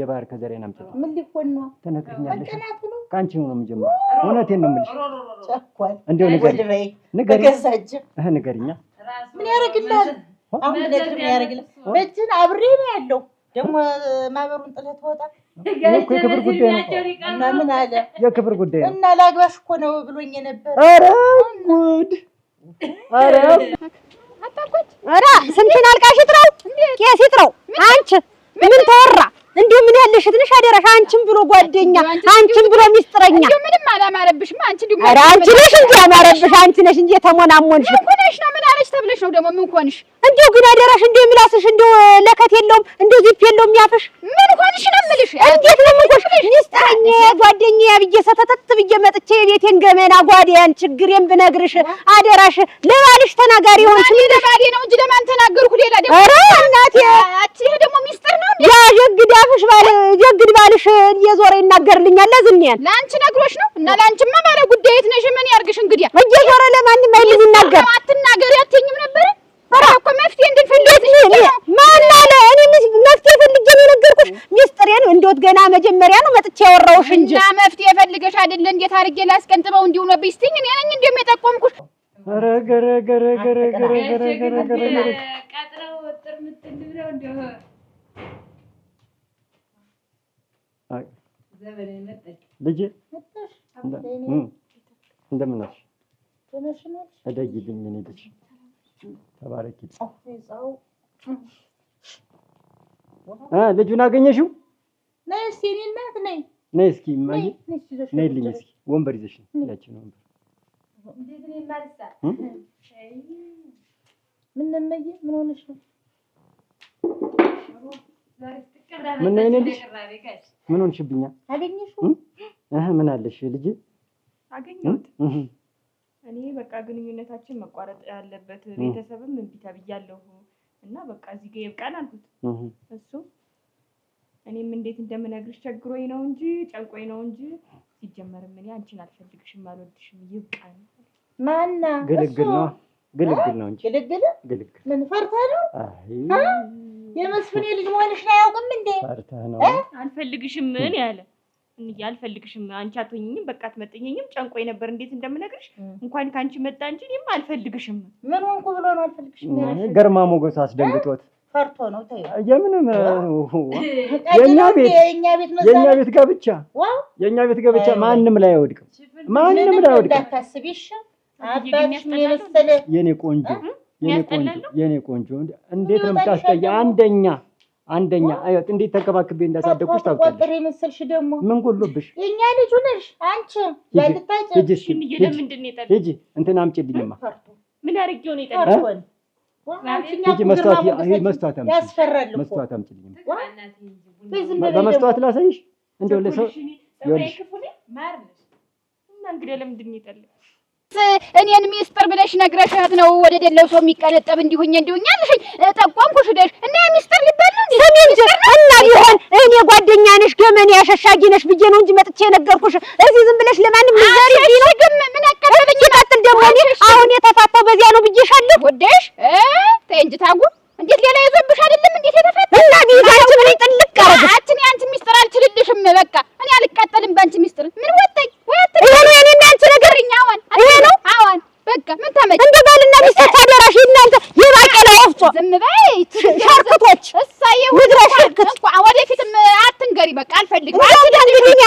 የባህር ከዘሬን አምጪልኝ ምን ሊሆን ነው ተነግረኛለሽ ካንቺ ነው የምጀምረው እውነቴን ነው የምልሽ ጨኳል እንደው ንገሪኛ ምን ያደርግልሃል አሁን ነገር ምን ያደርግልሃል በእጅን አብሬ ነው ያለው ደግሞ ማህበሩን ጥለህ ትወጣ የክብር ጉዳይ ነው እና ምን አለ የክብር ጉዳይ ነው እና ላግባሽ እኮ ነው ብሎኝ ነበር ኧረ ጉድ ኧረ አታቆጭ ኧረ ስንቱን አልቃሽ ይጥራው ቄስ ይጥራው አንቺ ምን ተወራ እንዴ ምን ያለሽ ትንሽ አደረሽ አንቺም ብሎ ጓደኛ አንቺም ብሎ ሚስጥረኛ እንዴ ምንም አላማረብሽም አንቺ እንዴ ኧረ አንቺ ነሽ እንዴ አማረብሽ አንቺ ነሽ እንዴ ተሞናሞንሽ ምን ሆነሽ ነው ምን አለሽ ተብለሽ ነው ደግሞ ምን ሆነሽ እንዴ ግን አደረሽ እንዴ ምላስሽ እንዴ ለከት የለውም እንዴ ዚፕ የለውም ያፍሽ ምን ሆነሽ ነው የምልሽ እንዴት ነው ምንቆሽ ሚስጥረኛ ጓደኛ ብዬ ሰተተት ብዬ መጥቼ ቤቴን ገመና ጓዴን ችግሬን ብነግርሽ አደራሽ ለባልሽ ተናጋሪ ሆንሽ ምን ለባዴ ነው እንጂ ለማን ተናገርኩ ሌላ ደግሞ ኧረ እናቴ አቺ ደግሞ ሚስጥር ነው ያ የግዳፍሽ ባለ የግድባልሽ እየዞረ ይናገርልኛል ለዝኔን ላንቺ ነግሮሽ ነው እና ላንቺማ ባለ ጉዳይት ነሽ ምን ያርግሽ እንግዲህ እየዞረ ለማንም አይልም ይናገር አትናገሪ አትኝም ነበር ኧረ እኮ መፍትሄ እንድንፈልግ ማን አለ እኔ መፍትሄ ፈልጌ ነው የነገርኩሽ ሚስጥሬን እንደውት ገና መጀመሪያ ነው መጥቼ ያወራሁሽ እንጂ እና መፍትሄ ፈልገሽ አይደለ እንዴት አድርጌ ላስቀንጥበው እንዲሁ ነው ቢስቲኝ እኔ ነኝ እንደሚጠቆምኩሽ ኧረ ገረ ቀጥረው ጥርምት እንድብለው እንደው ዘበኔ መጣች ልጄ መጣሽ እንደምን ነሽ ተነሽ ነሽ እደጊልኝ እኔ ልጅ ተባረኪ ጻው ልጁን አገኘሽው? ነይ እስኪ እኔ እናት ነይ ነይ እስኪ ማይ ነይልኝ እስኪ ወንበር ይዘሽ ያቺን ወንበር እንዴት ነው የማልሳ ምን ነመየ ምን ሆነሽ ነው? ምን ነኝ ልጅ ምን ሆንሽብኛ? አገኘሽው? ምን አለሽ ልጅ? አገኘሁት። እኔ በቃ ግንኙነታችን መቋረጥ ያለበት ቤተሰብም እምቢ ተብያለሁ እና በቃ እዚህ ጋር ይብቃን አልኩት። እሱ እኔም እንዴት እንደምነግርሽ ቸግሮኝ ነው እንጂ ጨንቆኝ ነው እንጂ ሲጀመርም እኔ አንቺን አልፈልግሽም አልወድሽም ይብቃን። ማና ግልግል ነው እንጂ ግልግል ምን ፈርተህ ነው? አይ የመስፍኔ ልጅ መሆንሽን አያውቅም እንዴ? ፈርተህ ነው? አልፈልግሽም ምን ያለ እንዴ አልፈልግሽም አንቺ አትሆኝኝም በቃ አትመጥኝኝም ጨንቆኝ ነበር እንዴት እንደምነግርሽ እንኳን ካንቺ መጣ እንጂ እኔም አልፈልግሽም። ምን ሆንኩ ብሎ ነው አልፈልግሽም ያለሽ? ገርማ ሞገስ አስደንግጦት ፈርቶ ነው ተይ የምን የኛ ቤት ጋብቻ የኛ ቤት ጋብቻ ማንም ላይ አይወድቅም ማንም ላይ አይወድቅም። እንዳታስቢሽ አባትሽ የመሰለ የኔ ቆንጆ እንዴት ነው የምታስጠያ? አንደኛ አይወጥ እንዴት ተንከባክቤ እንዳሳደግኩሽ ታውቂያለሽ። ቆጥሬ መሰልሽ ደግሞ ምን ጎሎብሽ? የኛ ልጅ ነሽ አንቺ ያልታጭ ሂጂ እንትን አምጪልኝማ። ምን አድርጌው ነው የጠላሁት? ሂጂ መስታወት አምጪልኝ። በመስታወት ላሳይሽ እንደው ለሰው ይኸውልሽ እና እንግዲህ ለምንድን ነው የጠላሁት? እኔን ሚስጥር ብለሽ ነግረሻት ነው ወደ ደለው ሰው የሚቀነጠብ እንዲሁኝ አልሽኝ። ጠቋምኩሽ ደሽ እና ሚስጥር ሊባል ነው እንዴ? እና ቢሆን እኔ ጓደኛ ነሽ ገመኔ ያሸሻጊ ነሽ ብዬ ነው እንጂ መጥቼ ነገርኩሽ። እዚህ ዝም ብለሽ ለማንም ንገሪ ነው ግን ምን አቀበለኝ? ይቀጥል ደግሞ እኔ አሁን የተፋታው በዚያ ነው ብዬሻለሁ። ወደሽ ተይ እንጂ ታጉ እንዴት ሌላ ይዞብሽ አይደለም እንዴት የተፋታው? እና ቢዛች ምን ጥልቅ አረጋ አትኔ አንቺ ሚስጥር አልችልልሽም። በቃ እኔ አልቃጠልም ባንቺ ሚስጥር ምን ወጣኝ ወጣ ይሄ ነው የኔ እና አንቺ ነገርኛ ይሄ ነው አዋን በቃ ምን ታመጭ እንደ ባልና ሚስት ታደራሽ እናንተ የባቄላ ወፍጮ ዝም በይ ሸርክቶች እሳዬ ወደፊትም አትንገሪ በቃ አልፈልግም።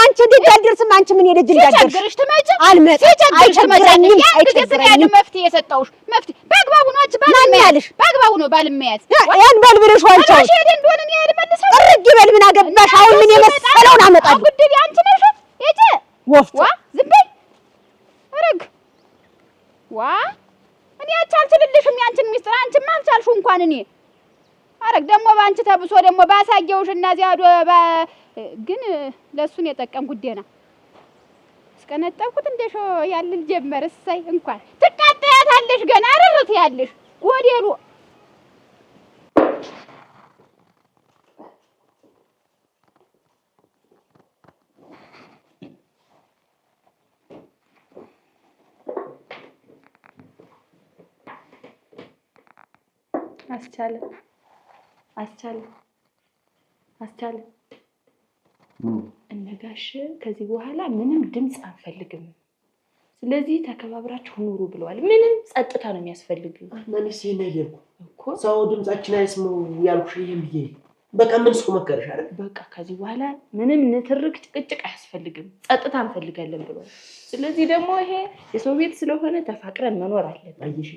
አንቺ እንዴት አልደርስም አንቺ ምን የልጅ እንዳደርሽ ትመጭ አልመጣም አይቸግረኝም አይቸግረኝም። መፍትሄ የሰጠውሽ መፍትሄ በአግባቡ ነው አንቺ ባልመያልሽ በአግባቡ ነው ባልመያዝ ያን ባልብለሽ ዋንቻው እሺ ሄደ እንደሆነ ነው ያልመልሰው እርግ ይበል ምን አገባሽ አሁን ምን የመሰለውን አመጣለሁ ጉድል አንቺ ነሽ እጂ ወፍጮ ዝም በይ ረግ ዋ እኔ አልቻልሽልሽም ያንቺን ሚስጥር አንቺም አልቻልሽው እንኳን እኔ አረግ ደግሞ ባንቺ ተብሶ ደግሞ ባሳየውሽ እና እዚያ ግን ለሱን የጠቀም ጉዴና እስከነጠብኩት እንደሾ ያልል ጀመር እሰይ እንኳን ትቃጠያታለሽ ገና አረርት ያለሽ ጎዴሉ አስቻለ እነጋሽ ከዚህ በኋላ ምንም ድምፅ አንፈልግም። ስለዚህ ተከባብራችሁ ኑሩ ብለዋል። ምንም ጸጥታ ነው የሚያስፈልግ። ማንስ ይነገርኩ እኮ ሰው ድምጻችን አይስማው ያልኩሽ ይሄን ብዬ በቃ ምን ሰው መከረሽ አይደል? በቃ ከዚህ በኋላ ምንም ንትርክ ጭቅጭቅ አያስፈልግም። ጸጥታ እንፈልጋለን ብለዋል። ስለዚህ ደግሞ ይሄ የሰው ቤት ስለሆነ ተፋቅረን መኖር አለብን። አየሽ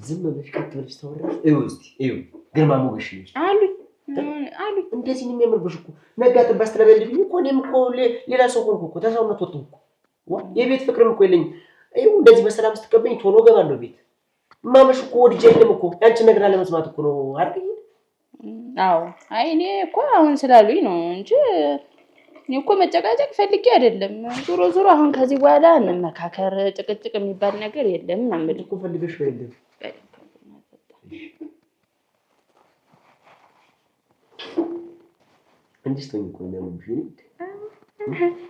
ዝም ብለሽ ከተወልሽ ተወራሽ እዩ ግርማ ሞገሽ አሉ እንደዚህ ነው የሚያምርብሽ እኮ ነጋ ጥባስ ተለበልብኝ እኮ እኔም እኮ ሌላ ሰው ሆንኩ እኮ ተሰውነት ወጥቶ እኮ የቤት ፍቅርም እኮ የለኝም። ይኸው እንደዚህ በሰላም ስትቀበኝ ቶሎ ገባለሁ ቤት ማመሽ እኮ ወድጄ የለም እኮ ያንቺ ነገር ለመስማት እኮ ነው አይደል? አዎ አይ እኔ እኮ አሁን ስላሉኝ ነው እንጂ እኔ እኮ መጨቃጨቅ ፈልጌ አይደለም። ዞሮ አሁን ከዚህ በኋላ እንመካከር ጭቅጭቅ የሚባል ነገር የለም ነው የምልህ እኮ ፈልገሽ ነው የለም እንዴት ነው እኮ የሚያምርብሽ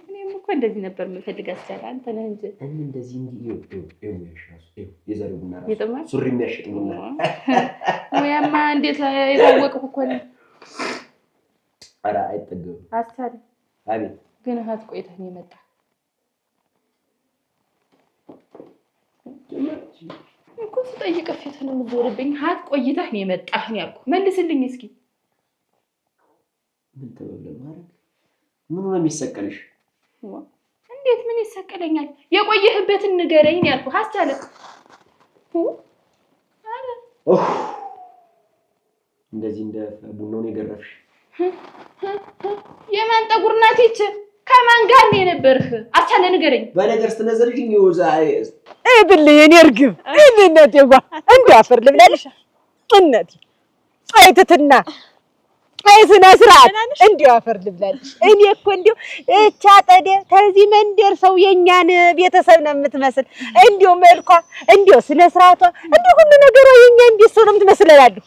እኔም እኮ እንደዚህ ነበር የምፈልግ አስቻለ አንተ ነህ እንጂ እኔ እንደዚህ ይኸው ያሻስ የዛሬው ቡና ራሱ የጠማህ ሱሪ የሚያሽጥ ቡና ወያማ እንዴት የታወቅኩ እኮ ነው። ኧረ አይጠገብም አስቻለ አቤት ግን እህት ቆይተህ ነው የመጣ እኮ ስጠይቅህ ፊትህን የምትዞርብኝ እህት ቆይተህ ነው የመጣህ ነው ያልኩህ። መልስልኝ እስኪ ምን ተበለ ማረግ ምን ነው የሚሰቀልሽ? እንዴት ምን ይሰቀለኛል? የቆየህበትን ንገረኝ ነው ያልኩህ አስቻለ። እንደዚህ እንደ ቡናውን የገረፍሽ የማን ጠጉር ናት ይች? ከማን ጋር ነው የነበርህ? አሳለ ንገረኝ። በነገር ስትነዘርሽኝ ይወዛ እብልህ የኔ እርግብ እናቴ ጓ እንዳፈር ልብላለሽ እናቴ አይተትና አይስና ስርዓት እንዲሁ አፈር ልብላለሽ። እኔ እኮ እንዲሁ እቻ ጠደ ከዚህ መንደር ሰው የኛን ቤተሰብ ነው የምትመስል። እንዲሁ መልኳ እንዲሁ ስነ ስርዓቷ እንዲሁ ሁሉ ነገሯ የኛን ቤት ሰው ነው የምትመስለላለሁ።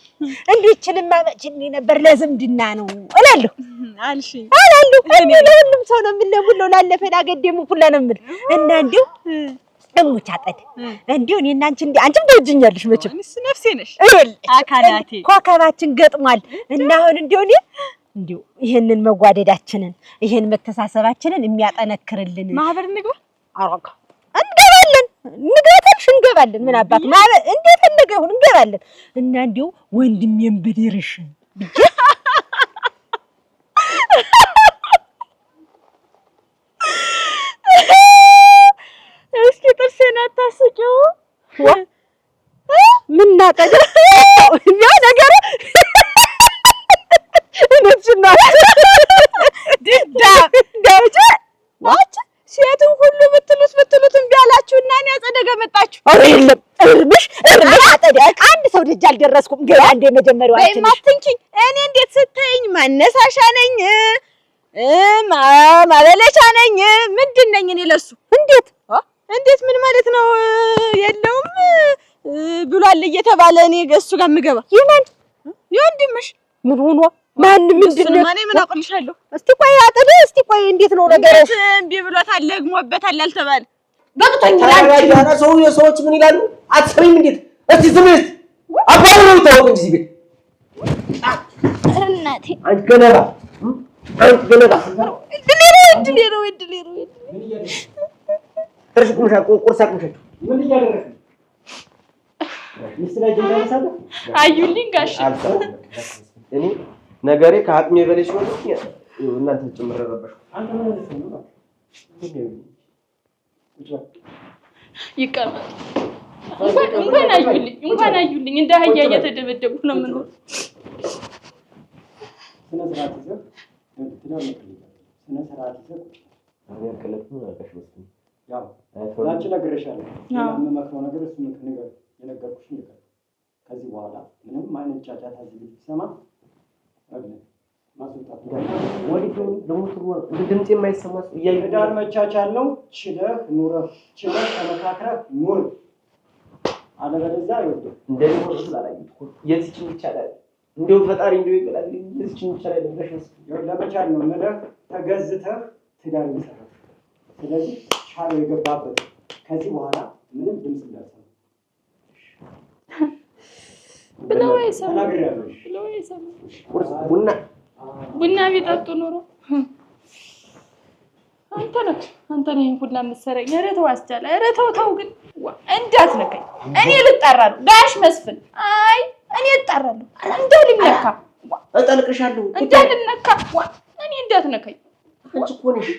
እንዲሁ እችልማ መችኒ ነበር ለዝምድና ነው እላለሁ አልሽኝ አላለሁ። እኔ ለሁሉም ሰው ነው የምለውለው ላለፈና ገደሙ ሁላ ነው የምል እና እንዲሁ እሙቻ ጠደ እንዲሁ እኔና አንቺም ትወጂኛለሽ መቼም እኔስ ነፍሴ ነሽ አካላቴ ኮከባችን ገጥሟል እና አሁን እንዲሁ ይሄንን መጓደዳችንን ይሄን መተሳሰባችንን የሚያጠነክርልን ማህበር እንግባ አሮካ እንገባለን ምን አባት ማህበር እንዴት እንደገው እንገባለን እና እንዲሁ ወንድሜን ብድርሽ እስኪ ጥርሴን አታስቂው ምን ናቀደ ያ ነገር እነሱና ዳውጭ ዋጭ ሴቱን ሁሉ ብትሉት እምቢ አላችሁና እኔ አጸደገ መጣችሁ። አረ የለም እርምሽ አጸደ አንድ ሰው ደጅ አልደረስኩም። ገና እንደ መጀመሪያው አንቺ ማትንኪኝ እኔ እንዴት ስትይኝ ማነሳሻ ነኝ ማበለቻ ነኝ ምንድን ነኝ እኔ ለሱ እንዴት ምን ማለት ነው? የለውም ብሏል እየተባለ እኔ እሱ ጋር የምገባ ይማን ይወንድምሽ ምን ሆኖ ማን ምንድነው? ማን ምን አቆልሻለሁ? እስቲ ቆይ አጥብ እስቲ ቆይ እንዴት ነው ነገር? እምቢ ብሎታል ለግሞበታል አልተባለ በቅቶኛል። ያራ ሰዎች ምን ይላሉ? አትሰሚም እንዴት? እስቲ ዝምት አባሩ ነው ታውቁ እንጂ ቤት እናቴ አንተ ገለባ እድሌ ነው ተርሽኩምሻ ቁርሳኩምሻ ምን እያደረክ ነው? ምስላጅ እንደምሳለ አዩልኝ ጋሽ እኔ ነገሬ ከአቅሜ በላይ ሲሆን እናንተ ጭምር ረበሽኩ። አንተ ምን ነው? ይቀመጥ እንኳን አዩልኝ እንደ አህያ እየተደበደቡ ነው የምኖር። ስነ ስርዓት ይዘህ ስነ ስርዓት ይዘህ አሪያከለቱ አቀሽ መስሎኝ ያው ላንቺ ነግሬሻለሁ። የምመክረው ነገር እሱ ነገር የነገርኩሽ ነገር ከዚህ በኋላ ምንም አይነት ጫጫታ እዚህ ብትሰማ ማስወጣት ድምፅ የማይሰማ የዳር መቻቻል ነው። ችለህ ኑረህ ችለህ ተመካክረህ ኑር። አለበለዚያ አይወድም እንደዚህ ነው ስላላየሁት እኮ የዚህችን ይቻላል እንደው ፈጣሪ እንደው ይገላል የዚህችን ይቻላል እንደሽ ለመቻል ነው ምለህ ተገዝተህ ትዳር ይሰራል። ስለዚህ ሻው የገባበት ከዚህ በኋላ ምንም ድምፅ እንዳትሰማ ብለው አይሰሙ ቡና ቢጠጡ ኖሮ አንተ ነህ ሁላ የምትሰረኝ። ኧረ ተው አስቻለ። ኧረ ተው ግን እንዳትነካኝ። እኔ ልጠራ ነው ጋሽ መስፍን። አይ እኔ እጠራለሁ እንዳልነካ እጠልቅሻለሁ እንዳልነካ እኔ እንዳትነካኝ። አንቺ እኮ ነሽ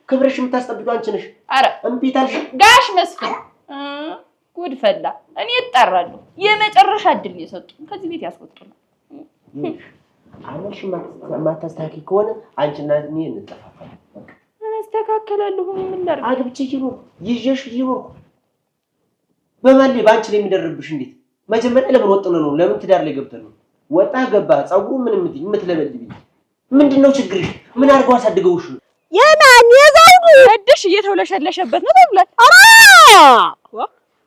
ክብርሽ የምታስጠብቂው አንቺ ነሽ። ኧረ እምቢ ታልሽ ጋሽ መስፍን ጉድ ፈላ። እኔ እጠራለሁ። የመጨረሻ እድል ነው የሰጡኝ። ከዚህ ቤት ያስወጡናል። አመልሽ ማታስተካኪ ከሆነ አንቺና እኔ እንጠፋፋለን። አስተካከላለሁ። ምን ላድርግ? አግብቼ ይዤሽ ይኖርኩ በማን ላይ በአንቺ ላይ የሚደርብሽ እንዴት? መጀመሪያ ለምን ወጥነው ነው? ለምን ትዳር ላይ ገብተን ነው? ወጣ ገባ ጸጉሩ ምን የምትለበልብኝ ምንድነው ችግርሽ? ምን አድርገው አሳድገውሽ ነው? የማን የዘውዱ ወደሽ እየተውለሸለሸበት ነው ተብሏል።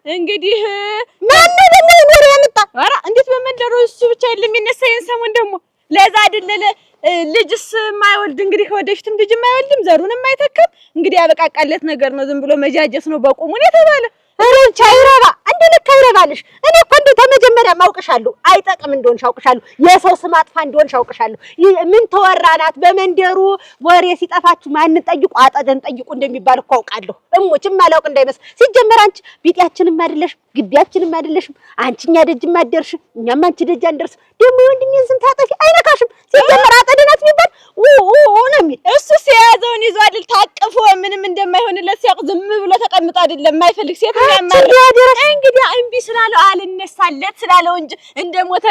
እንግዲህ ማን ደግሞ ይኖር ያመጣ? ኧረ እንዴት በመንደሩ እሱ ብቻ የለም የነሳየን ሰሞን ደግሞ ለዛ አይደለ ልጅስ የማይወልድ እንግዲህ ወደፊትም ልጅ የማይወልድም ዘሩን የማይተካም እንግዲህ ያበቃቃለት ነገር ነው። ዝም ብሎ መጃጀስ ነው በቁሙ ነው የተባለ። ሩንቻ ይረባ እንደ ልክ አይረባልሽ። እኔ እኮ እንደው ተመጀመሪያ ማውቅሻለሁ አይጠቅም እንደሆንሽ አውቅሻለሁ። የሰው ስም አጥፋ እንደሆንሽ አውቅሻለሁ። ምን ተወራናት በመንደሩ ወሬ ሲጠፋችሁ ማንን ጠይቁ አጠደን ጠይቁ እንደሚባል እኮ አውቃለሁ። እሞችም አላውቅ እንዳይመስል። ሲጀመር አንቺ ቢጤያችንም አይደለሽም ግቢያችንም አይደለሽም። አንቺኛ ደጅም አደርሽ እኛም አንቺ ደጅ አንደርስ። ደግሞ ወንድሜን ስም ታጠፊ አይነካሽም። ሲጀመር አጠደናት የሚባል ነው የሚል እሱ ሲያዘውን ይዟል ታቅፎ ምንም እንደማይሆንለት ሲያውቅ ዝም ብሎ ተቀምጦ አይደለም የማይፈልግ ሴት ያማር እንግዲህ እንግዲህ እምቢ ስላለው አልነሳለት ስላለው እንጂ እንደሞተ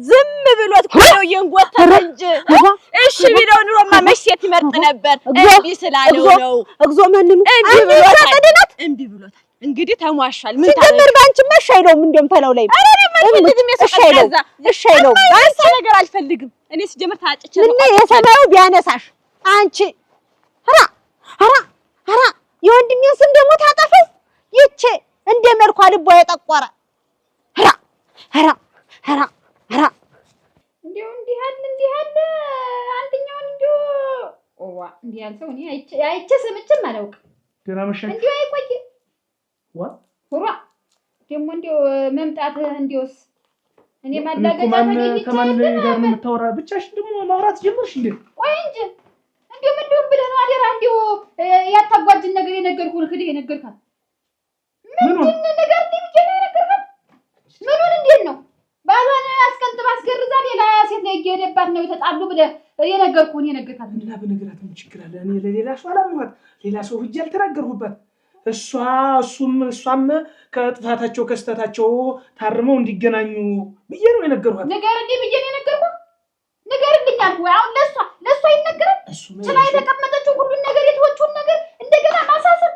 ዝም ብሎት ነው የንጎተተ እንጂ እሺ ቢለው ኑሮማ መሽት ይመርጥ ነበር። እምቢ ስላለው ነው። እግዚኦ ማንኑ እምቢ ብሎታል። እንግዲህ ተሟሻል። ምን ታረግ ሲጀምር ባንቺ መሻይለው እንደም ተለው ላይ እሻይለው ባንቺ ነገር አልፈልግም። እኔ ሲጀምር ታጭቼ ነው የሰማዩ ቢያነሳሽ አንቺ ኧረ የወንድሜ ስም ደግሞ ታጠፈው ይቼ እንደ መልኳ ልቧ የጠቆረ እንዲሁ እንዲህ አለ አንደኛውን እንዲሁ እንዲህ ያለ ሰው እኔ አይቼ ሰምቼም አላውቅም። ደህና መሸሽ እንዲሁ አይቆይ ሁራ ደግሞ እንዲሁ መምጣትህ እንዲሁስ እኔ ማላገጫ ተገኝቼ ከማን ጋር ነው የምታወራ? ብቻሽን ደግሞ ማውራት ጀመርሽ እንዴ? ቆይ እንጂ እንዲሁ ምንድን ብለህ ነው አደራ እንዲሁ ያታጓጅን ነገር የነገርኩህ ክዴ የነገርካት ምንድን ነገር ብዬ ነው የነገርካት? ምኑን እንዴት ነው ባሏን አስቀንጥባ አስገርዛ ሌላ ሴት ላይ እየሄደባት ነው የተጣሉ ብለህ የነገርኩህን የነገርካት? እና በነገራት ምን ችግር አለ? እኔ ለሌላ ሰው አላምኗት፣ ሌላ ሰው ሂጅ አልተናገርሁባት። እሷም ከጥፋታቸው ከስተታቸው ታርመው እንዲገናኙ ብዬ ነው የነገርኋት። ንገርልኝ ብዬ ነው የነገርኩህ። ንገርልኝ አልኩህ። አሁን ለእሷ ይነገራል? ስላ የተቀመጠችው ሁሉን ነገር የተወችውን ነገር እንደገና ማሳሰብ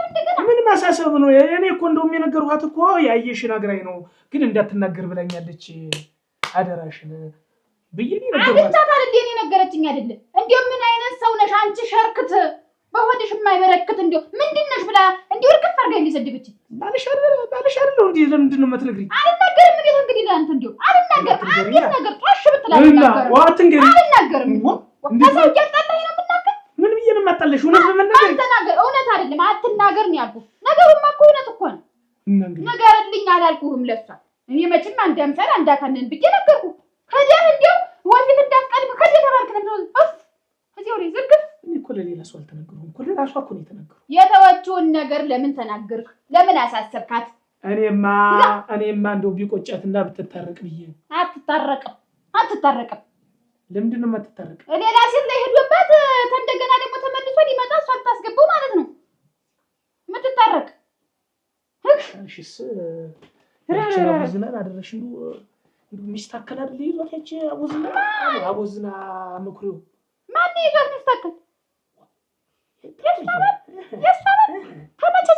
እንደገና ምን ማሳሰብ ነው? እኔ እኮ እንደውም የነገርኋት እኮ ያየሽን አግራኝ ነው፣ ግን እንዳትናገር ብላኛለች። አደራሽን ብዬ ነው የነገርኋት። አግኝታት አይደል እኔ ነገረችኝ አይደል? እንዴው ምን አይነት ሰው ነሽ አንቺ ሸርክት በሆድሽ የማይበረክት እንዴው ምንድነሽ ብላ እንዴው እርግፍ አድርጋ ሊሰድብችኝ ባልሽ አይደል እንዴ? ለምንድን ነው የምትነግሪኝ? አልናገርም። እንዴት እንግዲህ ለአንተ እንዴው አልናገርም። አንዴት ነገር ጧሽ ብትላለህ አልናገርም። ከሰው እያጣላኝ ነው የምናገር። ምን ብዬ ነው የማጣለሽ? እውነት በመናገር አትናገር። እውነት አይደለም አትናገር ነው ያልኩህ። ነገሩማ እኮ እውነት እኮ ነው። ንገርልኝ አላልኩህም ለእሷ። እኔ መቼም አንድ አምሳል አንድ አካንን ብዬ ነገርኩህ። ከዚያ እንዴው ወፊት እንዳትቀድም ከዚህ ተባልክ ነው እዚህ ወሬ ዝርግፍ። እኔ እኮ ለሌላ ሰው አልተናገርኩም እኮ ለራሷ እኮ ነው የተናገርኩት። የተወችውን ነገር ለምን ተናገርክ? ለምን አሳሰብካት? እኔማ እንደው ቢቆጫትና ብትታረቅ ብዬ። አትታረቅም። ለምንድን ነው የማትታረቅ? ሌላ ሴት ላይ ሄዶባት እንደገና ደግሞ ተመልሶ ሊመጣ እሷ አታስገባው ማለት ነው የምትታረቅ። እሺስ ያቺን አቦዝናን አደረሽ ሚስታከል አይደል ይዟት ያቺ አቦዝና ምክሪው ማን ይዟት ሚስታከል? ከመቼ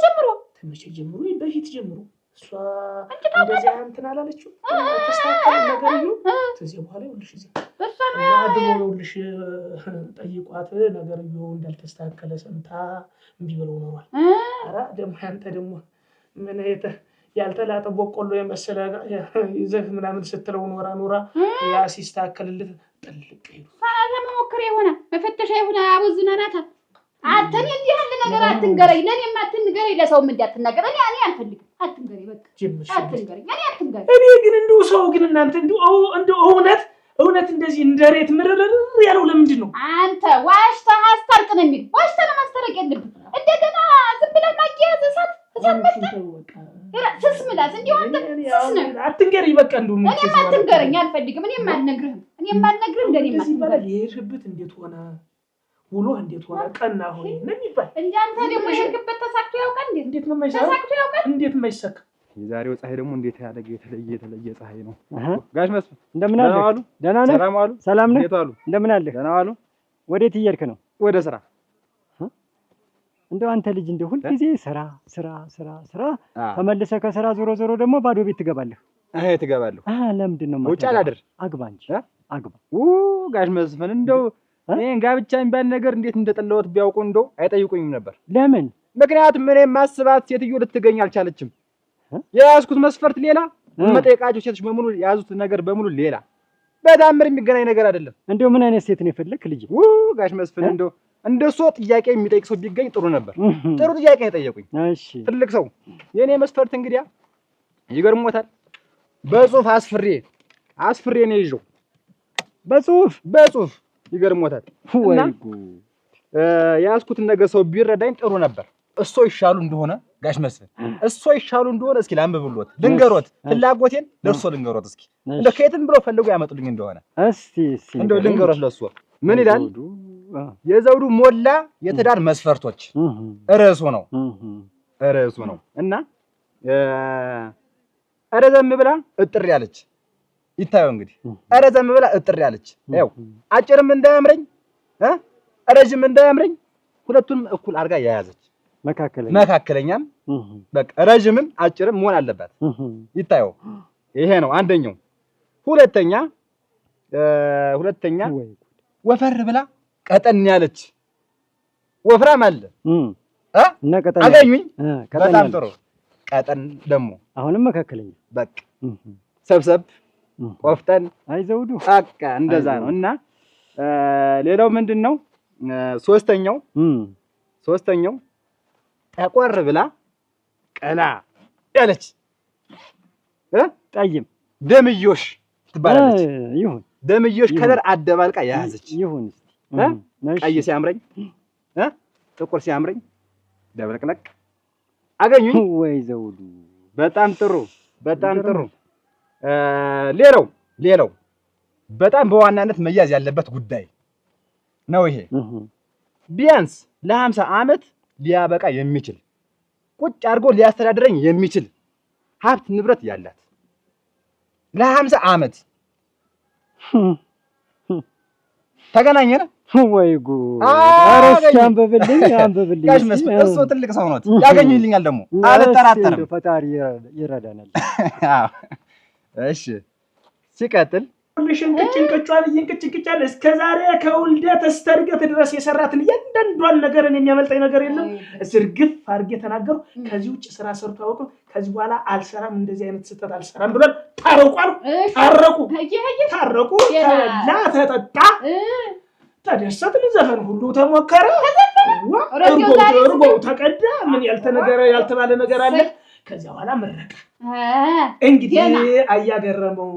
ጀምሮ? በፊት ጀምሮ እሷ እንደዚያ እንትን አላለችው ተስተካከለ ነገርዩ። ከዚህ በኋላ ይኸውልሽ እዚህ አድሞ ይኸውልሽ ጠይቋት ነገርዩ እንዳልተስተካከለ ሰምታ እምቢ ብለው ኖሯል። ኧረ ደግሞ ያንተ ደግሞ ምን ያልተላጠ በቆሎ የመሰለ ይዘህ ምናምን ስትለው ኖራ ያ ሲስተካከልልህ ጥልቅ ይሉ መሞከሪያ የሆነ መፈተሻ የሆነ አቦዝና ናታ። አንተን እንዲህ ያለ ነገር አትንገረኝ። ለኔም አትንገረኝ፣ ለሰውም እንዳትናገር። እኔ አልፈልግም። አትንገረኝ፣ በቃ አትንገረኝ። አትንገረኝ። እኔ ግን እንደው ሰው ግን እናንተ እንደው እውነት እንደዚህ እንደ ሬት ምርር ያለው ለምንድን ነው? አንተ ዋሽተህ አስታርቅ ነው የሚል። ዋሽተህ ነው ማስታረቅ የለብህም። እንደገና ዝም ብለህ ማያያዝ እሳት ስስ ምላስ እንዲሁ አንተ ስስ ነው። አትንገረኝ በቃ እንደው እኔም አትንገረኝ፣ አልፈልግም። እኔም አልነግርህም። እንደኔም አትንገረኝ። የሄድሽበት እንዴት ሆነ? ውሎ እንዴት ሆነ? ቀና ሆነ ነው የሚባል እንዴ? አንተ ደግሞ የሄድክበት ተሳክቶ ያውቃል? እንዴት ነው የማይሳካ? ተሳክቶ ያውቃል? እንዴት የማይሳካ? የዛሬው ፀሐይ ደግሞ እንዴት ያለ የተለየ ፀሐይ ነው። ጋሽ መስፍን እንደምን አለ? ደህና ነህ? ሰላም ዋሉ። ሰላም ነህ? እንደምን አለ? ደህና ዋሉ። ወዴት እየሄድክ ነው? ወደ ስራ። እንደው አንተ ልጅ እንደው ሁልጊዜ ስራ ተመልሰህ ከስራ ዞሮ ደግሞ ባዶ ቤት ትገባለህ። ትገባለሁ። ለምንድን ነው ውጭ አላድር? አግባ እንጂ አግባ። ጋሽ መስፍን እንደው እኔን ጋብቻ የሚባል ነገር እንዴት እንደጠላሁት ቢያውቁ እንደው አይጠይቁኝም ነበር። ለምን? ምክንያቱም እኔ የማስባት ሴትዮ ልትገኝ አልቻለችም። የያዝኩት መስፈርት ሌላ፣ የምጠይቃቸው ሴቶች በሙሉ የያዙት ነገር በሙሉ ሌላ። በታምር የሚገናኝ ነገር አይደለም። እንደው ምን አይነት ሴት ነው የፈለክ ልጅ? ጋሽ መስፍን እንደው እንደሱ ጥያቄ የሚጠይቅ ሰው ቢገኝ ጥሩ ነበር። ጥሩ ጥያቄ ነው የጠየቁኝ። እሺ ትልቅ ሰው። የኔ መስፈርት እንግዲያ ይገርሞታል። በጽሁፍ አስፍሬ ነው ይዤው። በጽሁፍ ይገርሞታል። ወይ ጉድ! ያዝኩትን ነገር ሰው ቢረዳኝ ጥሩ ነበር። እሱ ይሻሉ እንደሆነ ጋሽ መስፍን እስኪ ላንብብሎት ልንገሮት፣ ፍላጎቴን ለእርሶ ልንገሮት። እስኪ እንደው ከየትም ብሎ ፈልጎ ያመጡልኝ እንደሆነ እስቲ እንደው ልንገሮት። ለእሱ ምን ይላል? የዘውዱ ሞላ የትዳር መስፈርቶች ርዕሱ ነው እና ረዘም ብላ እጥር ያለች ይታየው እንግዲህ ረዘም ብላ እጥር ያለች ያው አጭርም እንዳያምረኝ ረጅም እንዳያምረኝ ሁለቱንም እኩል አድርጋ የያዘች መካከለኛም በቃ ረጅምም አጭርም መሆን አለባት ይታየው። ይሄ ነው አንደኛው። ሁለተኛ ወፈር ብላ ቀጠን ያለች ወፍራም አለ አገኙኝ። በጣም ጥሩ። ቀጠን ደግሞ አሁንም መካከለኛ በቃ ሰብሰብ ቆፍጠን አይዘውዱ በቃ እንደዛ ነው። እና ሌላው ምንድነው? ሶስተኛው ጠቆር ብላ ቀላ ያለች ጠይም ደምዮሽ ትባላለች። ይሁን ደምዮሽ ከለር አደባልቃ የያዘች ይሁን። ቀይ ሲያምረኝ ጥቁር ሲያምረኝ ደብለቅለቅ አገኙኝ ወይ ዘውዱ። በጣም ጥሩ በጣም ጥሩ። ሌላው በጣም በዋናነት መያዝ ያለበት ጉዳይ ነው ይሄ። ቢያንስ ለ50 ዓመት ሊያበቃ የሚችል ቁጭ አድርጎ ሊያስተዳድረኝ የሚችል ሀብት ንብረት ያላት ለ50 ዓመት ተገናኘን ወይ ጉድ! አረስ አንበብልኝ ጋሽ መስፍን እሱ ትልቅ ሰው ነው። ያገኙልኛል ደግሞ አልጠራጠርም። ፈጣሪ ይረዳናል። አዎ እሺ። ሲቀጥል ሽንቅጭንቅጫን ይንቅጭንቅጫል እስከ ዛሬ ከውልደት እስከ እድገት ድረስ የሰራትን እያንዳንዷን ነገርን የሚያመልጠኝ ነገር የለም። ዝርግፍ አድርጌ ተናገሩ። ከዚህ ውጭ ስራ ሰርቶ አያውቅም። ከዚህ በኋላ አልሰራም፣ እንደዚህ አይነት ስህተት አልሰራም ብሏል። ታረቁ፣ ተበላ፣ ተጠጣ፣ ተደሰትን፣ ዘፈን ሁሉ ተሞከረ፣ እርጎው ተቀዳ። ምን ያልተባለ ነገር አለ? ከዚያ በኋላ መረቀ። እንግዲህ አያገረመው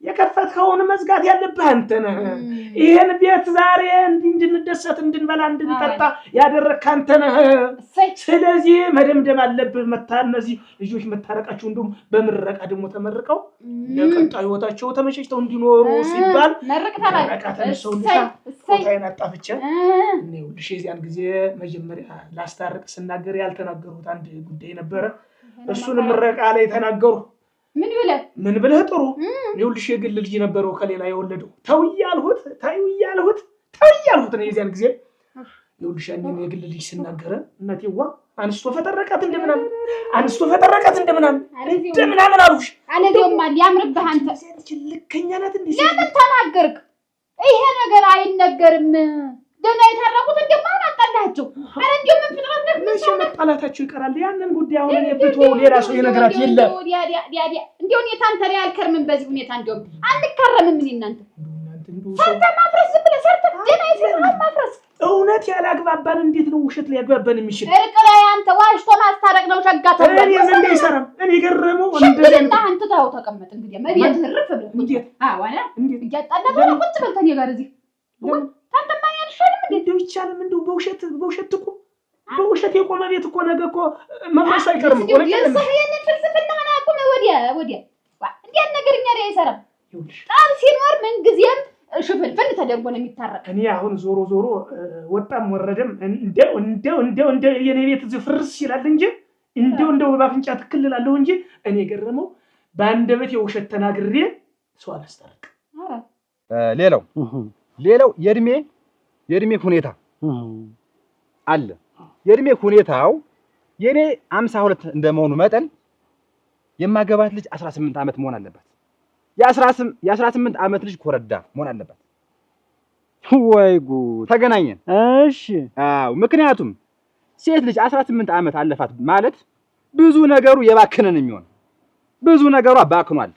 የከፈትከውን መዝጋት ያለብህ አንተ ነህ። ይሄን ቤት ዛሬ እንድንደሰት እንድንበላ እንድንጠጣ ያደረግህ አንተ ነህ። ስለዚህ መደምደም አለብህ። እነዚህ ልጆች መታረቃቸው እንደውም በምረቃ ደግሞ ተመርቀው ለቀጣዩ ህይወታቸው ተመቻችተው እንዲኖሩ ሲባል መረቃ ተነሰው ፎታዬን አጣፍቼ ይኸውልሽ የዚያን ጊዜ መጀመሪያ ላስታርቅ ስናገር ያልተናገሩት አንድ ጉዳይ ነበረ። እሱን ምረቃ ላይ ተናገሩ። ምን ብለህ ጥሩ ይኸውልሽ የግል ልጅ ነበረው ከሌላ የወለደው ተው እያልሁት ነው። የዚያን ጊዜ ይኸውልሽ ያንን የግል ልጅ ስናገረ እናቴዋ አንስቶ ፈጠረቃት እንደምናምን አሉሽ። አለዚያውማ ያምርብህ አንተ ልከኛ ናት። እንዴ ለምን ተናገርክ? ይሄ ነገር አይነገርም። ደህና የታረቁት እንደማን አጣላቸው። አረ እንደው ምን ፍጥረት ነው? ምን መጣላታቸው ይቀራል። ያንን ጉዳይ አሁን የብቶ ሌላ ሰው የነገራት የለ። እንደው እኔ ታንተ ላይ አልከርምም። በዚህ ሁኔታ እንደው አንከረምም። ምን እናንተ ሰርተ ማፍረስ ዝም ብለህ ሰርተ ደህና የሰራው ማፍረስ እውነት ያላግባባን እንዴት ነው ውሸት ሊያግባባን የሚችል? እርቅ ላይ አንተ ዋሽቶ ማስታረቅ ነው ሸጋ ተብሎ እኔ ምን እንደይሰራም እኔ ገረመው እንደዚህ እንደ አንተ ታው ተቀመጥ እንግዲህ መብየት ህርፍ ብለህ እንዴት ዋላ እንዴት እያጣላ ነው ቁጭ በል ተኔ ጋር እዚህ ታንተ ማን ያልሻልም እንደው ይቻላል እንደው በውሸት እኮ በውሸት የቆመ ቤት እኮ ነገ እኮ መፍረስ አይቀርም እኮ ነው። የሰህየን ፍልስፍና አቁም። ወዲያ እንዴት ነገርኛ ላይ አይሰራም። ጣል ሲኖር ምን ጊዜም ሽፍልፍል ተደርጎ ነው የሚታረቅ። እኔ አሁን ዞሮ ወጣም ወረደም እንደው የኔ ቤት ዝፍርስ ይላል እንጂ እንደው ባፍንጫ ትክልላለሁ እንጂ እኔ ገረመው በአንደበት የውሸት ተናግሬ ሰው አላስታርቅ። ሌላው የእድሜ ሁኔታ አለ። የእድሜ ሁኔታው የኔ 52 እንደመሆኑ መጠን የማገባት ልጅ 18 ዓመት መሆን አለባት። የ18 ዓመት ልጅ ኮረዳ መሆን አለባት። ወይ ጉድ! ተገናኘን። እሺ። አዎ፣ ምክንያቱም ሴት ልጅ 18 ዓመት አለፋት ማለት ብዙ ነገሩ የባከነን የሚሆን ብዙ ነገሯ ባክኗል።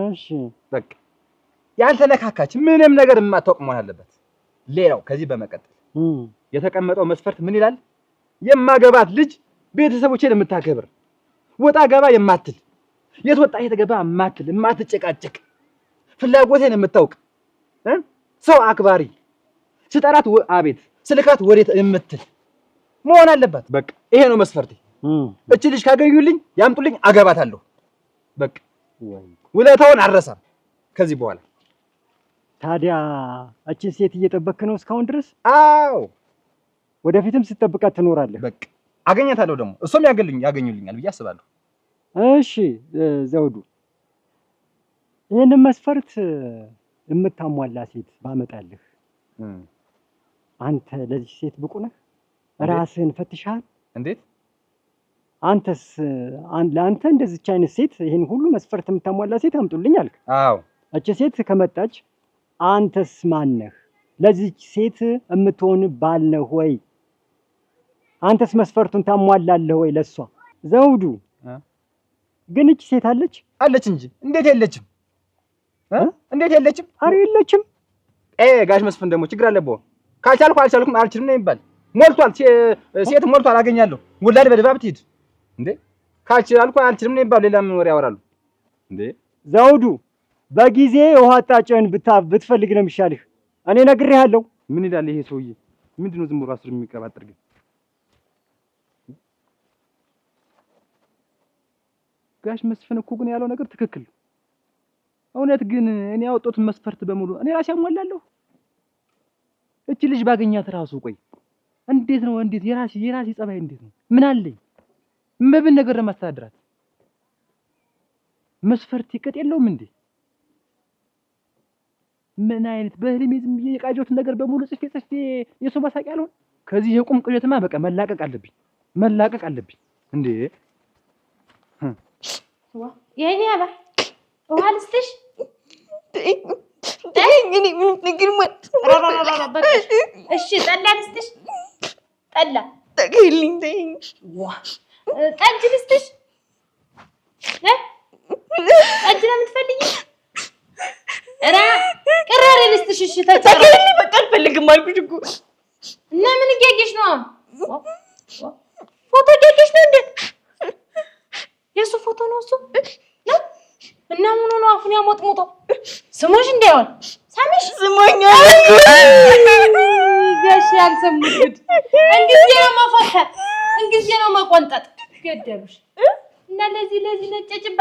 እሺ፣ በቃ ያልተለካካች ምንም ነገር የማታውቅ መሆን አለበት። ሌላው ከዚህ በመቀጠል የተቀመጠው መስፈርት ምን ይላል? የማገባት ልጅ ቤተሰቦቼን የምታከብር ወጣ ገባ የማትል የት ወጣ የት ገባ የማትጨቃጨቅ ፍላጎቴን የምታውቅ ሰው አክባሪ ስጠራት አቤት ስልካት ወዴት የምትል መሆን አለባት። በቃ ይሄ ነው መስፈርቴ። እቺ ልጅ ካገኙልኝ ያምጡልኝ፣ አገባታለሁ። በቃ ውለታውን አልረሳም ከዚህ በኋላ። ታዲያ እቺን ሴት እየጠበክ ነው እስካሁን ድረስ? አዎ፣ ወደፊትም ስትጠብቃት ትኖራለህ። በቃ አገኛታለሁ ደግሞ እሱም ያገኙልኛል ብዬ አስባለሁ። እሺ ዘውዱ ይህን መስፈርት የምታሟላ ሴት ባመጣልህ አንተ ለዚህ ሴት ብቁ ነህ? ራስህን ፈትሻል? እንዴት? አንተስ ለአንተ እንደዚች አይነት ሴት ይህን ሁሉ መስፈርት የምታሟላ ሴት አምጡልኝ አልክ። አዎ። እቺ ሴት ከመጣች አንተስ ማን ነህ? ለዚች ሴት የምትሆን ባል ነህ ወይ? አንተስ መስፈርቱን ታሟላለህ ወይ ለሷ? ዘውዱ ግን እቺ ሴት አለች እንጂ እንዴት የለችም? እንዴት የለችም? ኧረ የለችም። ጋሽ መስፍን ደግሞ ችግር አለብህ። ካልቻልኩ አልቻልኩም አልችልም ነው የሚባል። ሞልቷል፣ ሴት ሞልቷል፣ አገኛለሁ። ወላድ በድባብ ትሂድ እንዴ? ካልቻልኩ አልችልም ነው የሚባል። ሌላ ምን ወሬ ያወራሉ እንዴ? ዘውዱ በጊዜ ውሃ አጣጭን ብትፈልግ ነው የሚሻልህ። እኔ ነግሬሃለሁ። ምን ይላል ይሄ ሰውዬ? ምንድነው ዝም ብሎ አስር የሚቀባጥር ግን? ጋሽ መስፍን እኮ ግን ያለው ነገር ትክክል ነው። እውነት ግን እኔ ያወጣሁትን መስፈርት በሙሉ እኔ ራሴ አሟላለሁ። እቺ ልጅ ባገኛት ራሱ ቆይ እንዴት ነው የራሴ ጸባይ እንዴት ነው? ምን አለኝ? ምን ነገር ለማስተዳድራት መስፈርት ይቀጥ የለውም እንዴ? ምን አይነት በህልሜ ዝም ብዬ የቃጀሁትን ነገር በሙሉ ጽፌ የሰው ማሳቂያ አልሆን። ከዚህ የቁም ቅዠትማ በቃ መላቀቅ አለብኝ እንዴ? የኔ አባ ውሃ ልስጥሽ? እሺ ጠላ ልስጥሽ? ጠላ ጠግልኝ። ጠጅ ልስጥሽ? ጠጅ ነው የምትፈልጊ? ቅራሬ ልስጥሽ? እሺ ተጠቅልኝ። በቃ አልፈልግም አልኩሽ እኮ። እና ምን እያየሽ ነው? ፎቶ እያየሽ ነው እንዴ? የሱ ፎቶ ነው እሱ ነው። እና ምን ነው አፉን ያሞጥሞጦ? ስሞሽ እንዳይሆን ሳሚሽ ስሞኛል። ጋሽ ያልሰሙት እንግዲህ ነው መፈከር፣ እንግዲህ ነው መቆንጠጥ። ገደሉሽ እና ለዚህ ነጨጭባ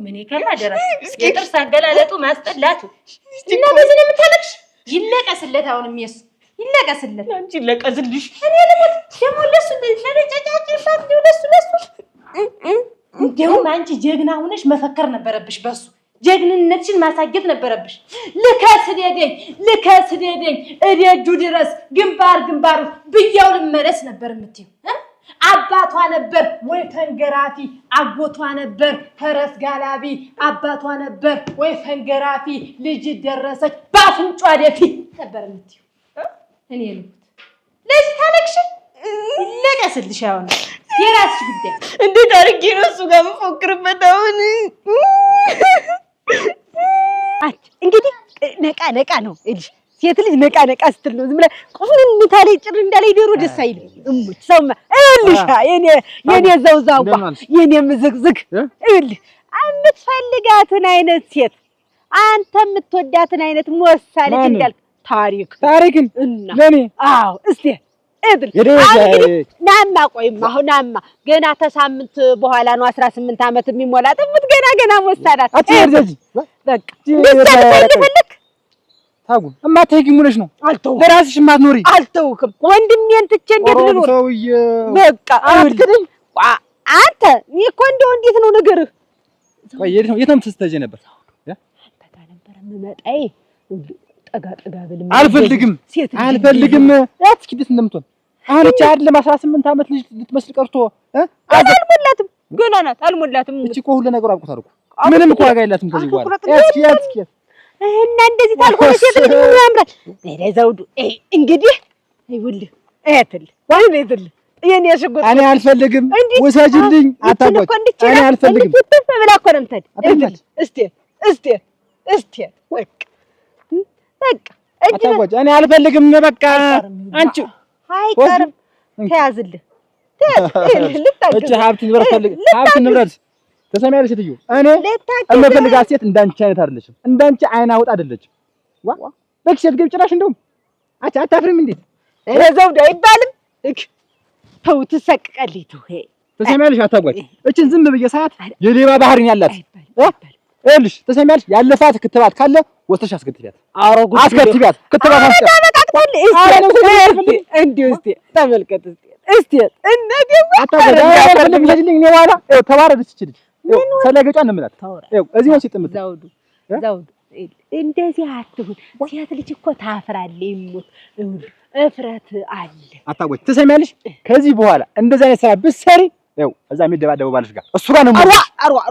ምን ይከራ ደረስ የጥርስ አገላለጡ ማስጠላቱ እና በዚህ ነው የምታለቅሽ? ይለቀስለት። አሁንም የሱ ይለቀስለት። አንቺ ይለቀስልሽ። እኔ ለሞት ደግሞ ለሱ ለጨጫጭባት ለሱ እንደውም አንቺ ጀግና ሆነሽ መፈከር ነበረብሽ። በሱ ጀግንነትሽን ማሳየት ነበረብሽ። ልከስደደኝ እደጁ ድረስ ግንባሩ ብያው ልመለስ ነበር የምትይው። አባቷ ነበር ወይ ፈንገራፊ፣ አጎቷ ነበር ፈረስ ጋላቢ። አባቷ ነበር ወይ ፈንገራፊ፣ ልጅ ደረሰች ባፍንጫ ደፊ ነበር የምትይው። እኔ ልኩት ለዚህ ታለቅሽ ይለቀስልሽ። አሁን የራስሽ ጉዳይ። እንዴት አድርጌ ነው እሱ ጋር የምፎክርበት? አሁን እንግዲህ ነቃ ነው እልሽ። ሴት ልጅ ነቃ ስትል ነው ዝም ብለህ ቁምንታ ላይ ጭር እንዳላይ ዶሮ ደስ አይልም። እሙች ሰውማ እልሽ የኔ ዘውዛዋ የኔ ምዝግዝግ እልሽ የምትፈልጋትን አይነት ሴት አንተ የምትወዳትን አይነት ሞሳለች እንዳልክ ታሪክን ለኔ አዎ እስቲ ናማ ቆይማ አሁናማ ገና ተሳምንት በኋላ ነው 18 ዓመት የሚሞላ ጥፍት ገና ወሳዳት አትዘጂ በቃ ልትፈልግ ታጉ እማትሄጂ ሙነሽ ነው ለራስሽ ማትኖሪ አልተውክም። ወንድሜን ትቼ እንዴት ልኖር? በቃ አትክድኝ አንተ እኮ እንደው እንዴት ነው ነገርህ? ቆይ የትም ስትሄጂ ነበር? አንተ ጋር ነበር የምመጣይ ጠጋ ብልም አልፈልግም። እስኪ ደስ እንደምትሆን አሁን እቺ አይደለም 18 ዓመት ልጅ ልትመስል ቀርቶ አልሞላትም፣ ገና ናት አልሞላትም። እቺ እኮ ሁሉ ነገር አብቁት አልኩ። ምንም እኮ ዋጋ የላትም ከዚህ በኋላ እስኪ እና እንደዚህ ታልኩ ሴት ልጅ ምን ያምራል? ዘውዱ እንግዲህ ይኸውልህ እህትል የኔ ሽጉጥ እኔ አልፈልግም። ወሳጅልኝ አታውቁ። እኔ አልፈልግም። ብላ እኮ ነው የምትሄድ። እስቲ በቃ አታውቁ። እኔ አልፈልግም። በቃ አንቺ አይቀርም ተያዝልህ። እቺ ሀብት ንብረት ተሰማያለሽ ሴትዮ። እኔ እምፈልጋት ሴት እንዳንቺ አይነት አይደለችም። እንዳንቺ አይን አውጣ አይደለችም። በክሽ ስትገቢ ጭራሽ እንደውም አታፍሪም እንዴ? ዘውዱ አይባልም። ተው ትሰቅቀልኝ። ተው ተሰማያለሽ። አታጓጭ። እቺን ዝም ብዬ ሰዓት የሌባ ባህሪን ያላት ይኸውልሽ፣ ተሰማያለሽ። ያለፋት ክትባት ካለ ወስተሽ አስከትቢያት። ክትባት አስከትቢያት። እንዴ እስቲ ተመልከት እስቲ እስቲ እንደገና አታገኝ ለምልኝ ነው ዋላ ተባረደች ይችላል ሰለገጫን እንምላት እዚህ ነው ሲጥምት ዘውዱ እንደዚህ አትሁን። ሴት ልጅ እኮ ታፍራለች። ይሙት እፍረት አለ። አታጎች ትሰሚያለሽ? ከዚህ በኋላ እንደዛ አይነት ስራ ብትሰሪ ያው እዛ የሚደባደበው ባልሽ ጋር እሱ ጋር ነው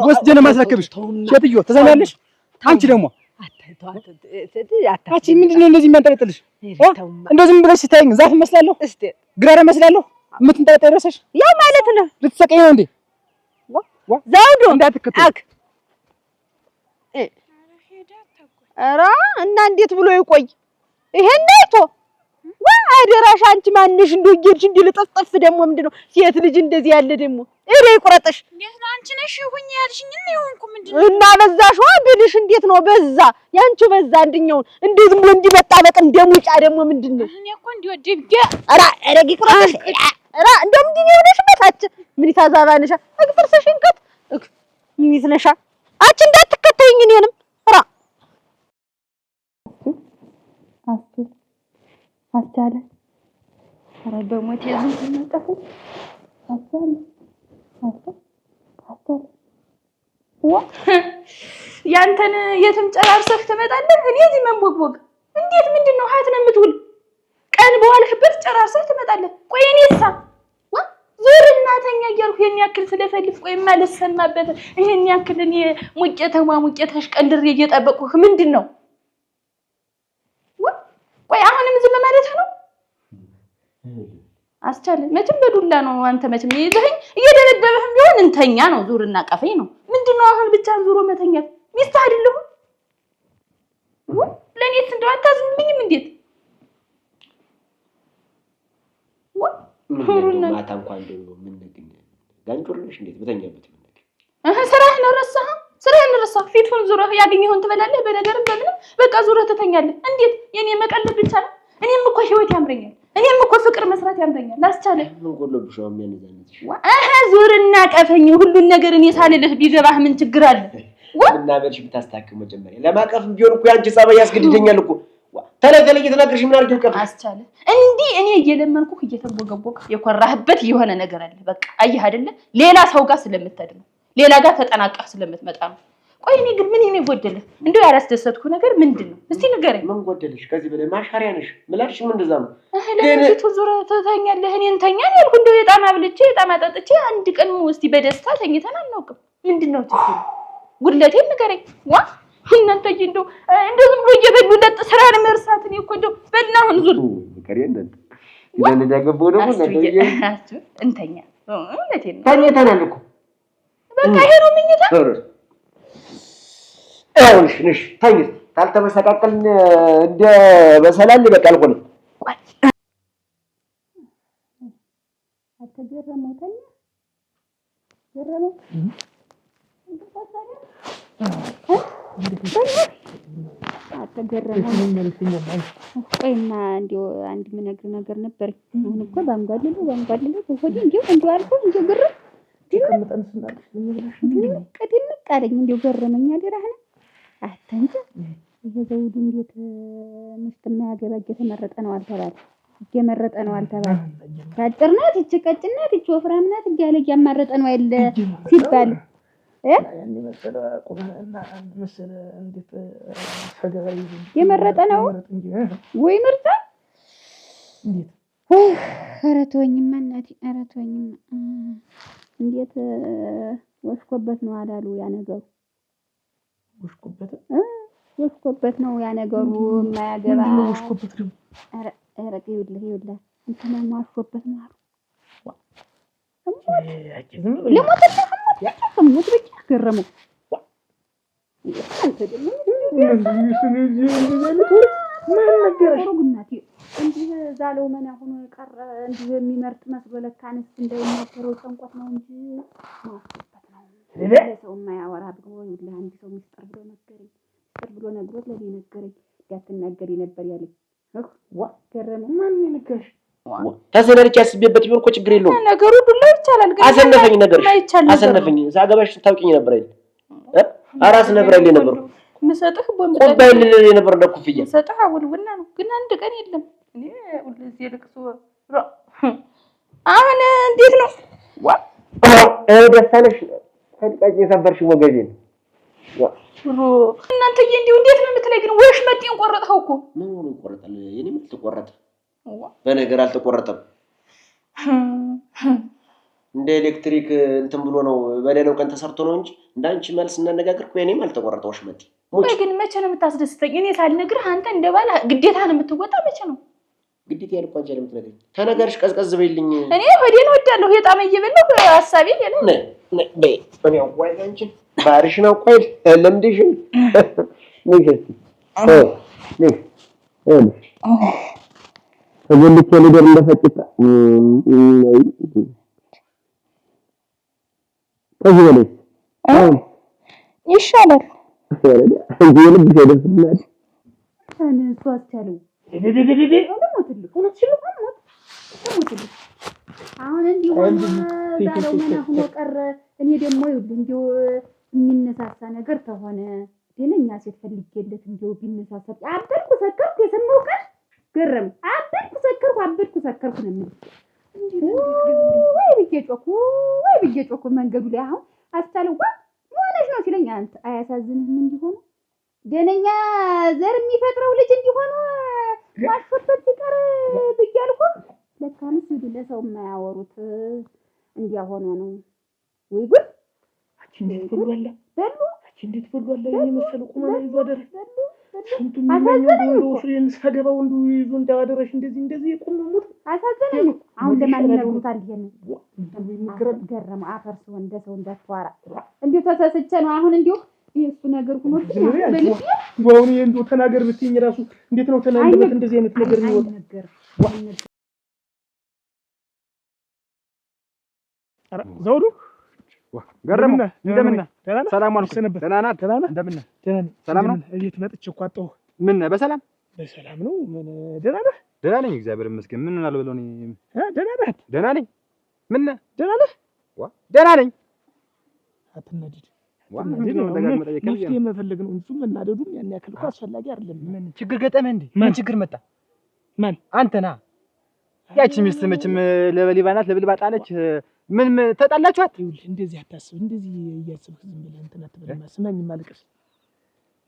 ወስጄ ነው የማስረክብሽ። ሴትዮ ትሰሚያለሽ? አንቺ ደግሞ አንቺ ምንድነው እንደዚህ የሚያንጠለጥልሽ? እንደዚህ ምን ብለሽ ስታይኝ ዛፍ መስላለሁ? እስቲ ግራር መስላለሁ? የምትንጠለጠይ ረሰሽ ያው ማለት ነው። ልትሰቀኝ ነው እንዴ? ዘውዱ እንዳትከተል ኧረ እና እንዴት ብሎ ይቆይ ይሄን አይቶ አደራሽ አንቺ ማንሽ እንደጌልሽ እንዲልጠፍጠፍ ደግሞ ምንድነው ሴት ልጅ እንደዚህ ያለ ደግሞ እሬ ይቁረጥሽ እንዴት ነው አንቺ ነሽ ሁኝ ያልሽኝ ነው የሆንኩ ምንድነው እና በዛሽ ብልሽ እንዴት ነው በዛ ያንቺ በዛ አንድኛውን እንደዚህ ብሎ እንዲመጣበቅ እንደሙጫ ደግሞ ምንድነው እኔ እኮ እንዲወድብጌ ኧረ እረጊ ይቁረጥሽ ኧረ እንደም እንዲህ ነው በታች ምን ታዛባንሻ አግፈርሰሽን ከት ምን ይስነሻ አንቺ እንዳትከተይኝ እኔንም ኧረ አስቻለ ኧረ በሞት የዝም ተመጣፈ አስቻለ ያንተን የትም ጨራርሰህ ትመጣለህ። እኔ እዚህ መንቦግቦግ እንዴት ምንድነው ሀያት ነው የምትውል? ቀን በዋልህበት ጨራርሰህ ትመጣለህ። ቆይ እኔሳ ዞር እናተኛ እያልኩ ይሄን ያክል ስለፈልፍ ቆይ ማለሰማበት ይሄን ያክል እኔ ሙቄተሽ ቀንድሬ እየጠበቅኩህ ምንድነው? ቆይ አሁንም ዝም ማለት ነው? አስቻለ መቼም በዱላ ነው አንተ መቼም ይዘኸኝ እየደበደበህም ቢሆን እንተኛ ነው ዙርና ቀፈኝ ነው ምንድነው አሁን ብቻን ዙሮ መተኛት ሚስት አይደለሁ ለኔስ እንደው አታዝምልኝም እንዴት ማታ እንኳን እንደው ምን ነገኝ ጋንጆርነሽ እንዴት በተኛበት ምን ነገኝ ስራህን ረሳህ ፊቱን ዙረህ ያገኘውን ትበላለህ በነገርም በምንም በቃ ዙረህ ትተኛለህ እንዴት የኔ መቀለድ ብቻ ነው እኔም እኮ ህይወት ያምረኛል እኔም እኮ ፍቅር መስራት ያምረኛል ላስቻለ ምን ጎሎብሽ ነው የሚያነዛነትሽ ዙርና ቀፈኝ ሁሉን ነገር እኔ ሳልልህ ቢገባህ ምን ችግር አለ እና በልሽ ብታስተካክል መጀመሪያ ለማቀፍም ቢሆን እኮ ያንቺ ጸባይ ያስገድደኛል እኮ ተለተለ እየተናገርሽ ምን አድርገው ቀፍ አስቻለ እንዴ እኔ እየለመንኩህ እየተቦገቦክ የኮራህበት የሆነ ነገር አለ በቃ አየህ አይደለ ሌላ ሰው ጋር ስለምትሄድ ነው ሌላ ጋር ተጠናቀህ ስለምትመጣ ነው ቆይ እኔ ግን ምን ጎደለ እንደው ያላስደሰትኩ ነገር ምንድነው እስቲ ንገረኝ ምን ጎደለሽ ከዚህ በላይ ማሻሪያ ነሽ ምላልሽ ምን እንደዛ ነው ለምን ዙረ ተተኛለህ እኔን ተኛን ያልኩ እንደው የጣና ብልቼ የጣና ጠጥቼ አንድ ቀን እስቲ በደስታ ተኝተን አናውቅም ምንድነው ትክክል ጉድለቴን ንገረኝ እናንተ እንደው ዝም ብሎ እየበሉለት ስራን መርሳት ነው እኮ እንደው በእናሁን ዙር ከሬን ይላል ያገባው ደግሞ እንተኛ እውነቴን ነው ተኝተናል እኮ በቃ ይሄ ነው ምኝታ ነሽ ታይስ ታልተመሰቃቀልን እንደ በሰላም ይበቃል ቆይ አትገረመው ተኛ ገረመው አትገረመው ቆይማ እንደው አንድ ምነግር ነገር ነበር አሁን እኮ ባንጓልሉ በሆዴ እንደው አልኩ እንደው ግር ድንቅ አለኝ እንደው ገረመኝ አደራህ ነው አተንተ የዘውዱ እንዴት ምስት የማያገባ እየተመረጠ ነው አልተባለ አጭር ናት ይህች ቀጭን ናት ይህች ወፍራም ናት እያለ እያማረጠ ነው አይደል ሲባል ያኔ መሰለ ቁማና መሰለ እንዴት ፈገራ የመረጠ ነው ወይ ምርጫ እንዴት ኧረ ተወኝማ እናቴ ኧረ ተወኝማ እንዴት ወሽኮበት ነው አላሉ ያ ነገሩ ወሽኮበት ነው ያ ነገሩ የማያገባ ወሽኮበት ደግሞ ኧረ ይኸውልህ እንትን ማሽኮበት ነው አሉ ለሞት ብቻ ገረመው አንተ ደግሞ ማን ነገረሽ እናቴ እንዲህ ዛለው መና ሆኖ ቀረ እንዲህ የሚመርጥ መስሎ ለካንስ እንደሚያፈረው ጨንቆት ነው እንጂ ማሽኮበት ነው ለሰው የማያወራ ብሎ ይኸውልህ አንድ ሰው ሚስጥር ብሎ ነግሮት ለኔ ነገረኝ ያትናገሪ ነበር ያለኝ ገረመው ማን ነገርሽ ተሰነርክ ያስቤበት ቢሆን እኮ ችግር የለውም ነገሩ ሁሉ ይቻላል ግን አሰነፈኝ ሳገባሽ ታውቂኝ ነበር አይደል አራስ ነበር ነበር መሰጠህ ቦምብ ቆባይል ነበር ለኩፍያ መሰጠህ አውልውና ነው ግን አንድ ቀን የለም እኔ እዚህ ልቅሶ አሁን እንዴት ነው? ደሳነሽ ተልቃጭ የሰበርሽ ወገቤን እናንተዬ እንዲሁ እንዴት ነው የምትለኝ? ግን ወይሽ መጤን ቆረጥኸው እኮ። ምን ሆነ ቆረጣል? የኔ ምን ተቆረጠ? በነገር አልተቆረጠም። እንደ ኤሌክትሪክ እንትን ብሎ ነው በሌላው ቀን ተሰርቶ ነው እንጂ እንዳንቺ መልስ እናነጋግር እኮ የኔም አልተቆረጠው ወሽመጤ። ወይ ግን መቼ ነው የምታስደስተኝ? እኔ ሳልነግርህ አንተ እንደባል ግዴታ ነው የምትወጣ መቼ ነው? ግዴታ ያልኩ አንቺ ለምትነግሪኝ ተነገርሽ ቀዝቀዝ በይልኝ። እኔ ሆዴን ወዳለሁ የጣም እየበላሁ ሐሳቤ የለም። ነይ እኔ አውቋይ አንቺ ባርሽን አውቋይ ለምድሽን ንግስት ተገልቼ ነገር እንደፈጭታ ከዚህ በላይ ይሻላል። እንዴ ልብሽ ያደርግልናል። እኔ ሷስቻለሁ አሁን እንዲሆን ዛሬው ምን ሆኖ ቀረ? እኔ ደግሞ ይኸውልህ እንዲሁ የሚነሳሳ ነገር ተሆነ ደነኛ ሴት ፈልጌለት እንዲሁ ቢነሳሳ አበድኩ ሰከርኩ የሰማው ቀን ገረም አበድኩ ሰከርኩ ነው የሚል ወይ ብዬ ጮኩ መንገዱ ላይ አሁን አስቻለው ሆነሽ ነው ሲለኝ አንተ አያሳዝንህም? እንዲሆኑ ደነኛ ዘር የሚፈጥረው ልጅ እንዲሆኑ ማሽፈት ሲቀር ብያልኩ ለካንስ ለሰው የማያወሩት እንዲያሆነ ነው። ወይ ጉድ! እንዴት ፈሏላ ደሉ እንዴት ፈሏላ የመሰለ ቁመና ይዞ አደረ ስንቱ ምንድነው ፍሬን ሰገባው እንዱ ይዞ እንዳደረሽ እንደዚህ የቆመሙት አሳዘነኝ። አሁን ለማን ይነግሩታል? ይሄን ገረመ አፈር ሰው እንደ ሰው እንዳትዋራ እንዴ ተሰስቼ ነው አሁን እንዴው የሱ ነገር ሆኖ በልብ ወውኔ እንዶ ተናገር ብትይኝ ራሱ እንዴት ነው ተናገርበት እንደዚህ አይነት ነገር ነው ነገር አረ ዘውዱ ገረሙ እንደምን ሰላም ዋልኩ። ሰነበት ደህና ናት? እንደምን ሰላም ነው? እቤት መጥቼ እኮ አጣሁ። ምን በሰላም ነው? ምን ደህና ነህ? ደህና ነኝ እግዚአብሔር ይመስገን። ምን አልበለው እኔ ደህና ናት? ደህና ነኝ። ምን ደህና ነህ? ደህና ነኝ። አትናደድ። ምንድነው ደጋግመህ ጠየቀኝ? መፍትሄ መፈለግ ነው እንጂ መናደዱም ያን ያክል እኮ አስፈላጊ አይደለም። ምን ችግር ገጠመህ እንዴ? ምን ችግር መጣ? ማን አንተና ያቺ ሚስት መቼም ለበሊባናት ለብልባጣ ነች። ምን ተጣላችኋት? እንደዚህ አታስብ። እንደዚህ እያሰብክ ዝም ብለህ እንትን አትበል። ስማኝ ማልቀስ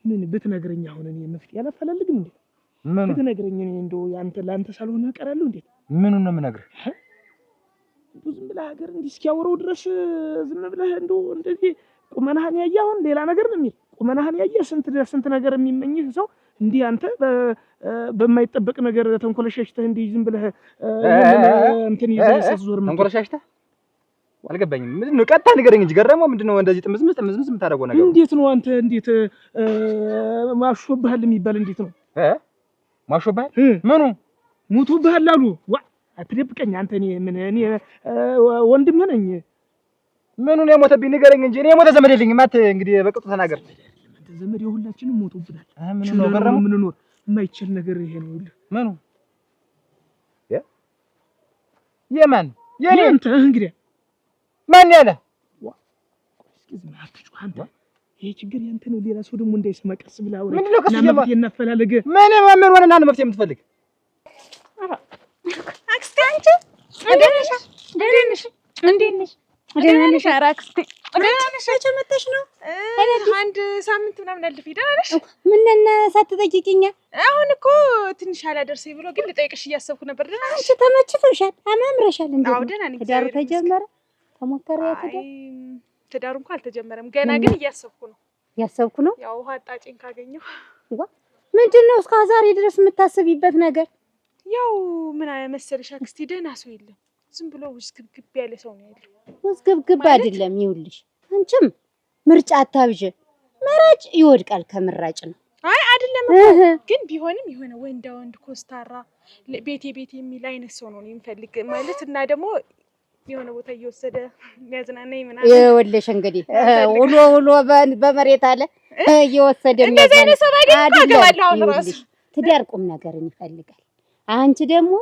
ምን ብትነግረኝ አሁን እኔ መፍትሄ አላፈላልግም እንዴ? ምን ብትነግረኝ እኔ እንደው ላንተ ሳልሆን እቀራለሁ እንዴ? ምኑን ነው የምነግርህ? ዝም ብለህ ሀገር እንዲህ እስኪያወራው ድረስ ዝም ብለህ እንደው እንደዚህ ቁመናህን ያየህ አሁን ሌላ ነገር ነው የሚል ቁመናህን ያየህ ስንት ነገር የሚመኝህ ሰው እንዲህ አንተ በማይጠበቅ ነገር ተንኮለሻሽተህ እንዲህ ዝም ብለህ እንትን ይዘህ ሳትዞር ተንኮለሻሽተህ አልገባኝም። ምንድነው? ቀጥታ ንገረኝ እንጂ ገረመው። ምንድነው እንደዚህ ጥምዝምዝ የምታደርገው ነገር? እንዴት ነው አንተ እንዴት ማሾብሃል የሚባል እንዴት ነው? ማሾብሃል? ምኑ ሙቱብሃል አሉ? አትደብቀኝ አንተ። እኔ ወንድም ነኝ። ምኑን የሞተብኝ ንገረኝ እንጂ እኔ የሞተ ዘመድ የለኝም። እንግዲህ በቅጡ ተናገር። ዘመድ የሁላችንም ሞቶብናል። ምኑ ነው ገረመው? ምን ነው የማይችል ነገር ይሄ ነው። ምኑ የማን የኔ አንተ እንግዲህ ማን ያለ እስኪ ዝም አትጩህ አንተ። ይሄ ችግር ያንተ ነው። ሌላ ሰው ደግሞ እንዳይሰማ ቀስ ብለህ አውራ። ምንድነው ከሱ ጀማ እናፈላለገ ምን ሆነና ነው መፍትሄ የምትፈልግ? አክስቴ አንቺ እንዴት ነሽ? ደህና ነሽ? ኧረ አክስቴ ደህና ነሽ? መቼ መጣሽ ነው? አንድ ሳምንት ምናምን አለፈኝ። ደህና ነሽ? ምን ሳትጠይቂኝ? አሁን እኮ ትንሽ አላደርሰኝ ብሎ ግን ልጠይቅሽ እያሰብኩ ነበር። ደህና ነሽ? አንቺ ተመችቶሻል? አማምረሻል። እንዴ? አዎ ደህና ነኝ። ትዳሩ ተጀመረ? ተሞከረ? ትዳሩ እንኳን አልተጀመረም ገና፣ ግን እያሰብኩ ነው። ያው ውሃ አጣጭን ካገኘሁ። ምንድነው እስከ ዛሬ ድረስ የምታስቢበት ነገር? ያው ምን መሰለሽ አክስቴ፣ ደህና ሰው የለም። ዝም ብሎ ውዝግብግብ ያለ ሰው ነው ያለው። ውዝግብግብ አይደለም። ይኸውልሽ አንቺም ምርጫ አታብዥ። መራጭ ይወድቃል ከምራጭ ነው። አይ አይደለም ግን ቢሆንም የሆነ ወንድ ኮስታራ ቤቴ የሚል አይነት ሰው ነው የሚፈልግ ማለት እና ደግሞ የሆነ ቦታ እየወሰደ የሚያዝናናኝ ምናምን። ይኸውልሽ እንግዲህ ውሎ በመሬት አለ እየወሰደ እንደዚህ አይነት ሰው አገባለሁ። አሁን ራሱ ትዳር ቁም ነገርን ይፈልጋል። አንቺ ደግሞ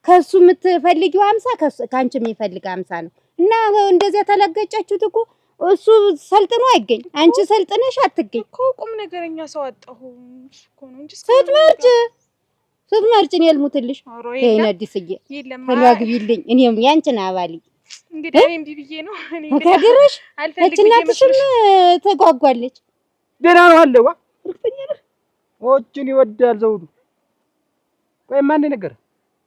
ከሱ የምትፈልጊው 50 ከአንቺ የሚፈልግ 50 ነው እና እንደዚያ ተለገጫችሁት እኮ። እሱ ሰልጥኖ አይገኝ፣ አንቺ ሰልጥነሽ አትገኝ እኮ። ቁም ነገረኛ ሰው አጣሁ እኮ ነው እንጂ ስትመርጭ እኔ ልሙትልሽ። ተይኝ አዲስዬ ተላግቢልኝ። እኔም ያንቺን አባሊ እንግዲህ እኔም ቢብዬ ነው እኔ ታገረሽ እናትሽም ተጓጓለች። ደህና ነው አለዋ እርግጠኛ ነህ? ኦችን ይወዳል ዘውዱ። ቆይ ማን ነገር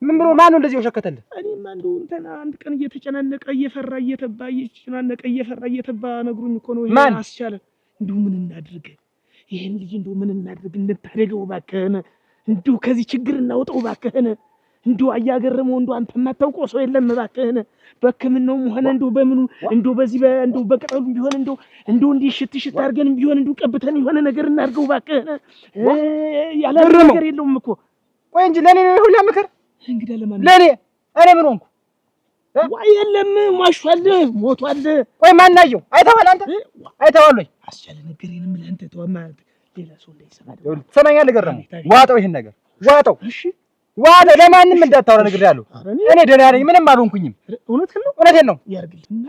ምን ብሎ ማን ነው እንደዚህ ወሸከተልህ? እኔማ እንደው እንትና አንድ ቀን እየተጨናነቀ እየፈራ እየተባ እየተጨናነቀ እየፈራ እየተባ ነግሩኝ እኮ ነው። ይሄን አስቻለ እንደው ምን እናድርግ? ይሄን ልጅ እንደው ምን እናድርግ? እንታደገው እባክህን፣ እንደው ከዚህ ችግር እናውጣው እባክህን። እንደው አያገረመው እንደው አንተ የማታውቀው ሰው የለም እባክህን። በሕክምናውም ሆነ እንደው በምኑ እንደው በዚህ እንደው በቅጠሉ ቢሆን እንደው እንዲህ ሽት አድርገን ቢሆን እንደው ቀብተን የሆነ ነገር እናድርገው እባክህን። ያለ ነገር የለውም እኮ። ቆይ እንጂ ለኔ ነው ሁላ ምክር እንግዲህ ለማን ለኔ እኔ ምን ሆንኩ? ዋይ የለም ማሽዋል ሞቷል። ቆይ ማን ናየው? አይተዋል አንተ አይተዋል ወይ? አስቻለ ነገርንም ለአንተ ተወማ ሌላ ሰው እንዳይሰማ ደውል። ሰማኛለህ? ገረመው ዋጠው፣ ይሄን ነገር ዋጠው። እሺ ዋጠው፣ ለማንም እንዳታወራ ነግሬሃለሁ። እኔ ደህና ነኝ፣ ምንም አልሆንኩኝም። እውነቴን ነው ያርግልና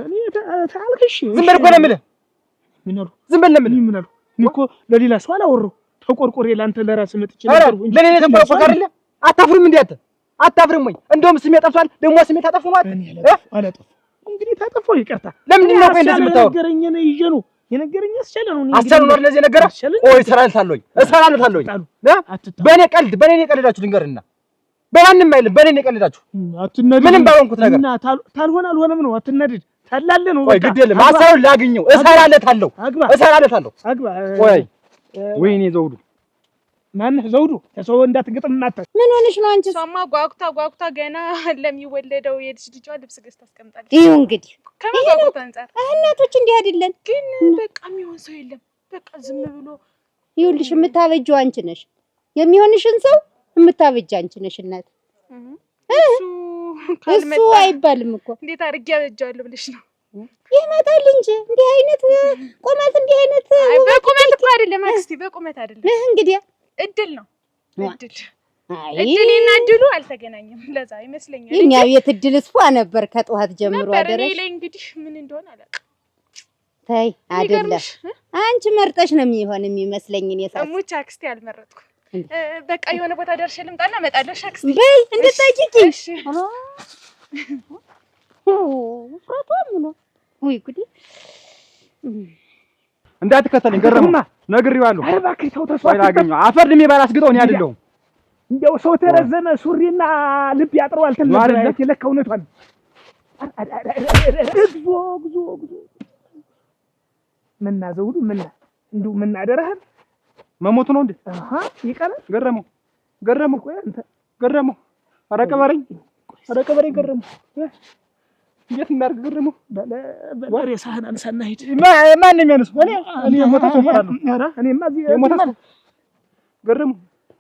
እኔ ታልክሽ ዝም በል እኮ ነው የምልህ። ምን አሉ? ዝም በል ነው የምልህ። ምን አሉ? እኔ እኮ ለሌላ ሰው አላወራሁ። ተቆርቆሬ ለአንተ ለራስህ መጥቼ ነበር እንጂ ለኔ ተቆርቆር አይደለ? አታፍርም እንዴ አንተ? አታፍርም ወይ? እንደውም ስሜ ጠፍቷል። ደግሞ ስሜ ታጠፉ ነው አላጠፉ። እንግዲህ ታጠፋው ይቀርታ። ለምንድን ነው ቆይ እንደዚህ የምታወራው? ነገረኝ ነው ይዤ ነው የነገረኝ። አስቻለ ነው አስቻለ ነው ለዚህ ነገር። ቆይ እሰራልታለሁኝ። በእኔ ቀልድ በእኔ ቀልዳችሁ ልንገርና በማንም አይልም። በእኔ ቀልዳችሁ ምንም ባልሆንኩት ነገር እና ታልሆነ አልሆነም ነው። አትናደድ። ታላለ ነው። ቆይ ግድ የለም ሀሳቡን ላግኘው። እሰራለታለሁ። አግባ። ቆይ ወይኔ ዘውዱ ማን ዘውዱ? ተሰው እንዳትገጥም ማታ ምን ሆነሽ ነው አንቺ? እሷማ ጓጉታ ገና ለሚወለደው የልጇ ልብስ ገዝታ አስቀምጣለች። ይኸው እንግዲህ ከመጓጉታ አንፃር እናቶች እንዲህ አይደለን። ግን በቃ የሚሆን ሰው የለም። በቃ ዝም ብሎ ይኸውልሽ፣ የምታበጂው አንቺ ነሽ። የሚሆንሽን ሰው የምታበጂ አንቺ ነሽ እናት። እሱ አይባልም እኮ። እንዴት አድርጌ አበጃለሁ ብለሽ ነው? ይመጣል እንጂ እንዲህ አይነት ቁመት እንዲህ አይነት በቁመት እኮ አይደለም አክስቴ፣ በቁመት አይደለም። እንግዲህ እድል ነው እድልና እድሉ አልተገናኘም። ለዛ ይመስለኛል የኛ ቤት እድል እሷ ነበር ከጠዋት ጀምሮ አደረሽ። እኔ ላይ እንግዲህ ምን እንደሆነ አላውቅም። ተይ አይደለም አንቺ መርጠሽ ነው የሚመስለኝ። እኔ ሳስ ሙቻ አክስቴ አልመረጥኩም። በቃ የሆነ ቦታ ደርሼ ልምጣና እመጣለሁ። አክስቴ በይ እንድትጠይቂ። እሺ ወይ ጉዲ እንዳትከተለኝ ገረመው። ነግሬዋለሁ። ኧረ እባክህ ተው። ተስፋ አላገኘው አፈር ድሜ ባላስግጠው እኔ አይደለሁም። እንደው ሰው ተረዘመ ሱሪና ልብ ያጥረዋል ተለበረ ለካ እውነቷን ጉዞ ምና ዘውዱ ምና እንደው ምና አደረህን መሞቱ ነው እንዴ? ይቀራል። ገረመው ቆይ አንተ ገረመው። ኧረ ቀበረኝ ገረመው። እንዴት እናድርግ ገረመው? በሬ ሳህን አንሳና ሂድ። ማን የሚያነሳው? እኔ የሞተ ሰው እፈራለሁ። ኧረ እኔማ እዚህ የሞተ ሰው ገረመው።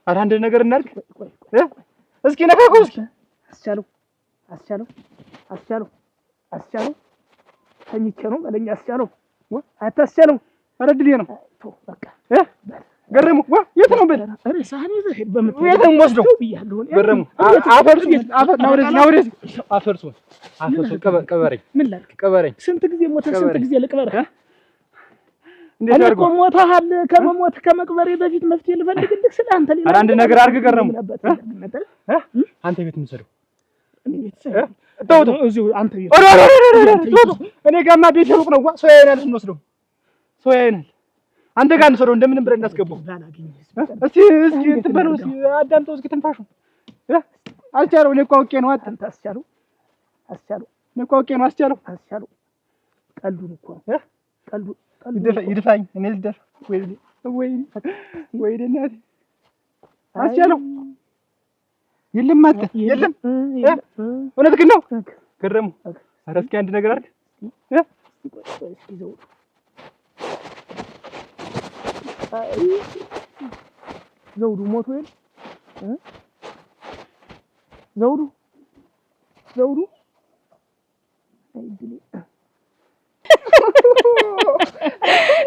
ኧረ አንድ ነገር እናድርግ እስኪ ነካከው እስኪ። አስቻለው ተኝቼ ነው በለኝ። አስቻለው አታስቻለው። ኧረ ድሌ ነው በቃ ገረመው። የት ነው በል? ኧረ ሳህን ይዘህ ሂድ። በምትሄድ የት ነው የምወስደው? ገረመው አፈርሱ ቀበረኝ። ምን ላድርግ? ቀበረኝ። ስንት ጊዜ ሞተ? ስንት ጊዜ ልቅበርህ? እንዴት አድርጎ ሞተሃል? ከመሞት ከመቅበሬ በፊት መፍትሄ ልፈልግልህ ስለ አንተ ሌላ አንድ ነገር አድርግ ገረመው። አንተ ቤት የምትሰደው እዚሁ አንተ ቤት። እኔ ጋማ ቤት ሩቅ ነው። ሰው ያይናል እንወስደው። ሰው ያይናል። አንተ ጋር እንሰደው እንደምንም ብለን እናስገባው። እስኪ እንትን በለው እስኪ አዳምጠው እስኪ ትንፋሹ። አስቻለው እኔ እኮ አውቄ ነው። አንተ አስቻለው እኔ እኮ አውቄ ነው። አስቻለው ቀልዱን እኮ ቀልዱ ይድፋኝ። እኔ ልደር ወይ እናቴ አስቻለው የለም አንተ የለም። እውነትህን ነው ገረመው። ኧረ እስኪ አንድ ነገር አድርግ። ዘውዱ ሞቶ የለ ዘውዱ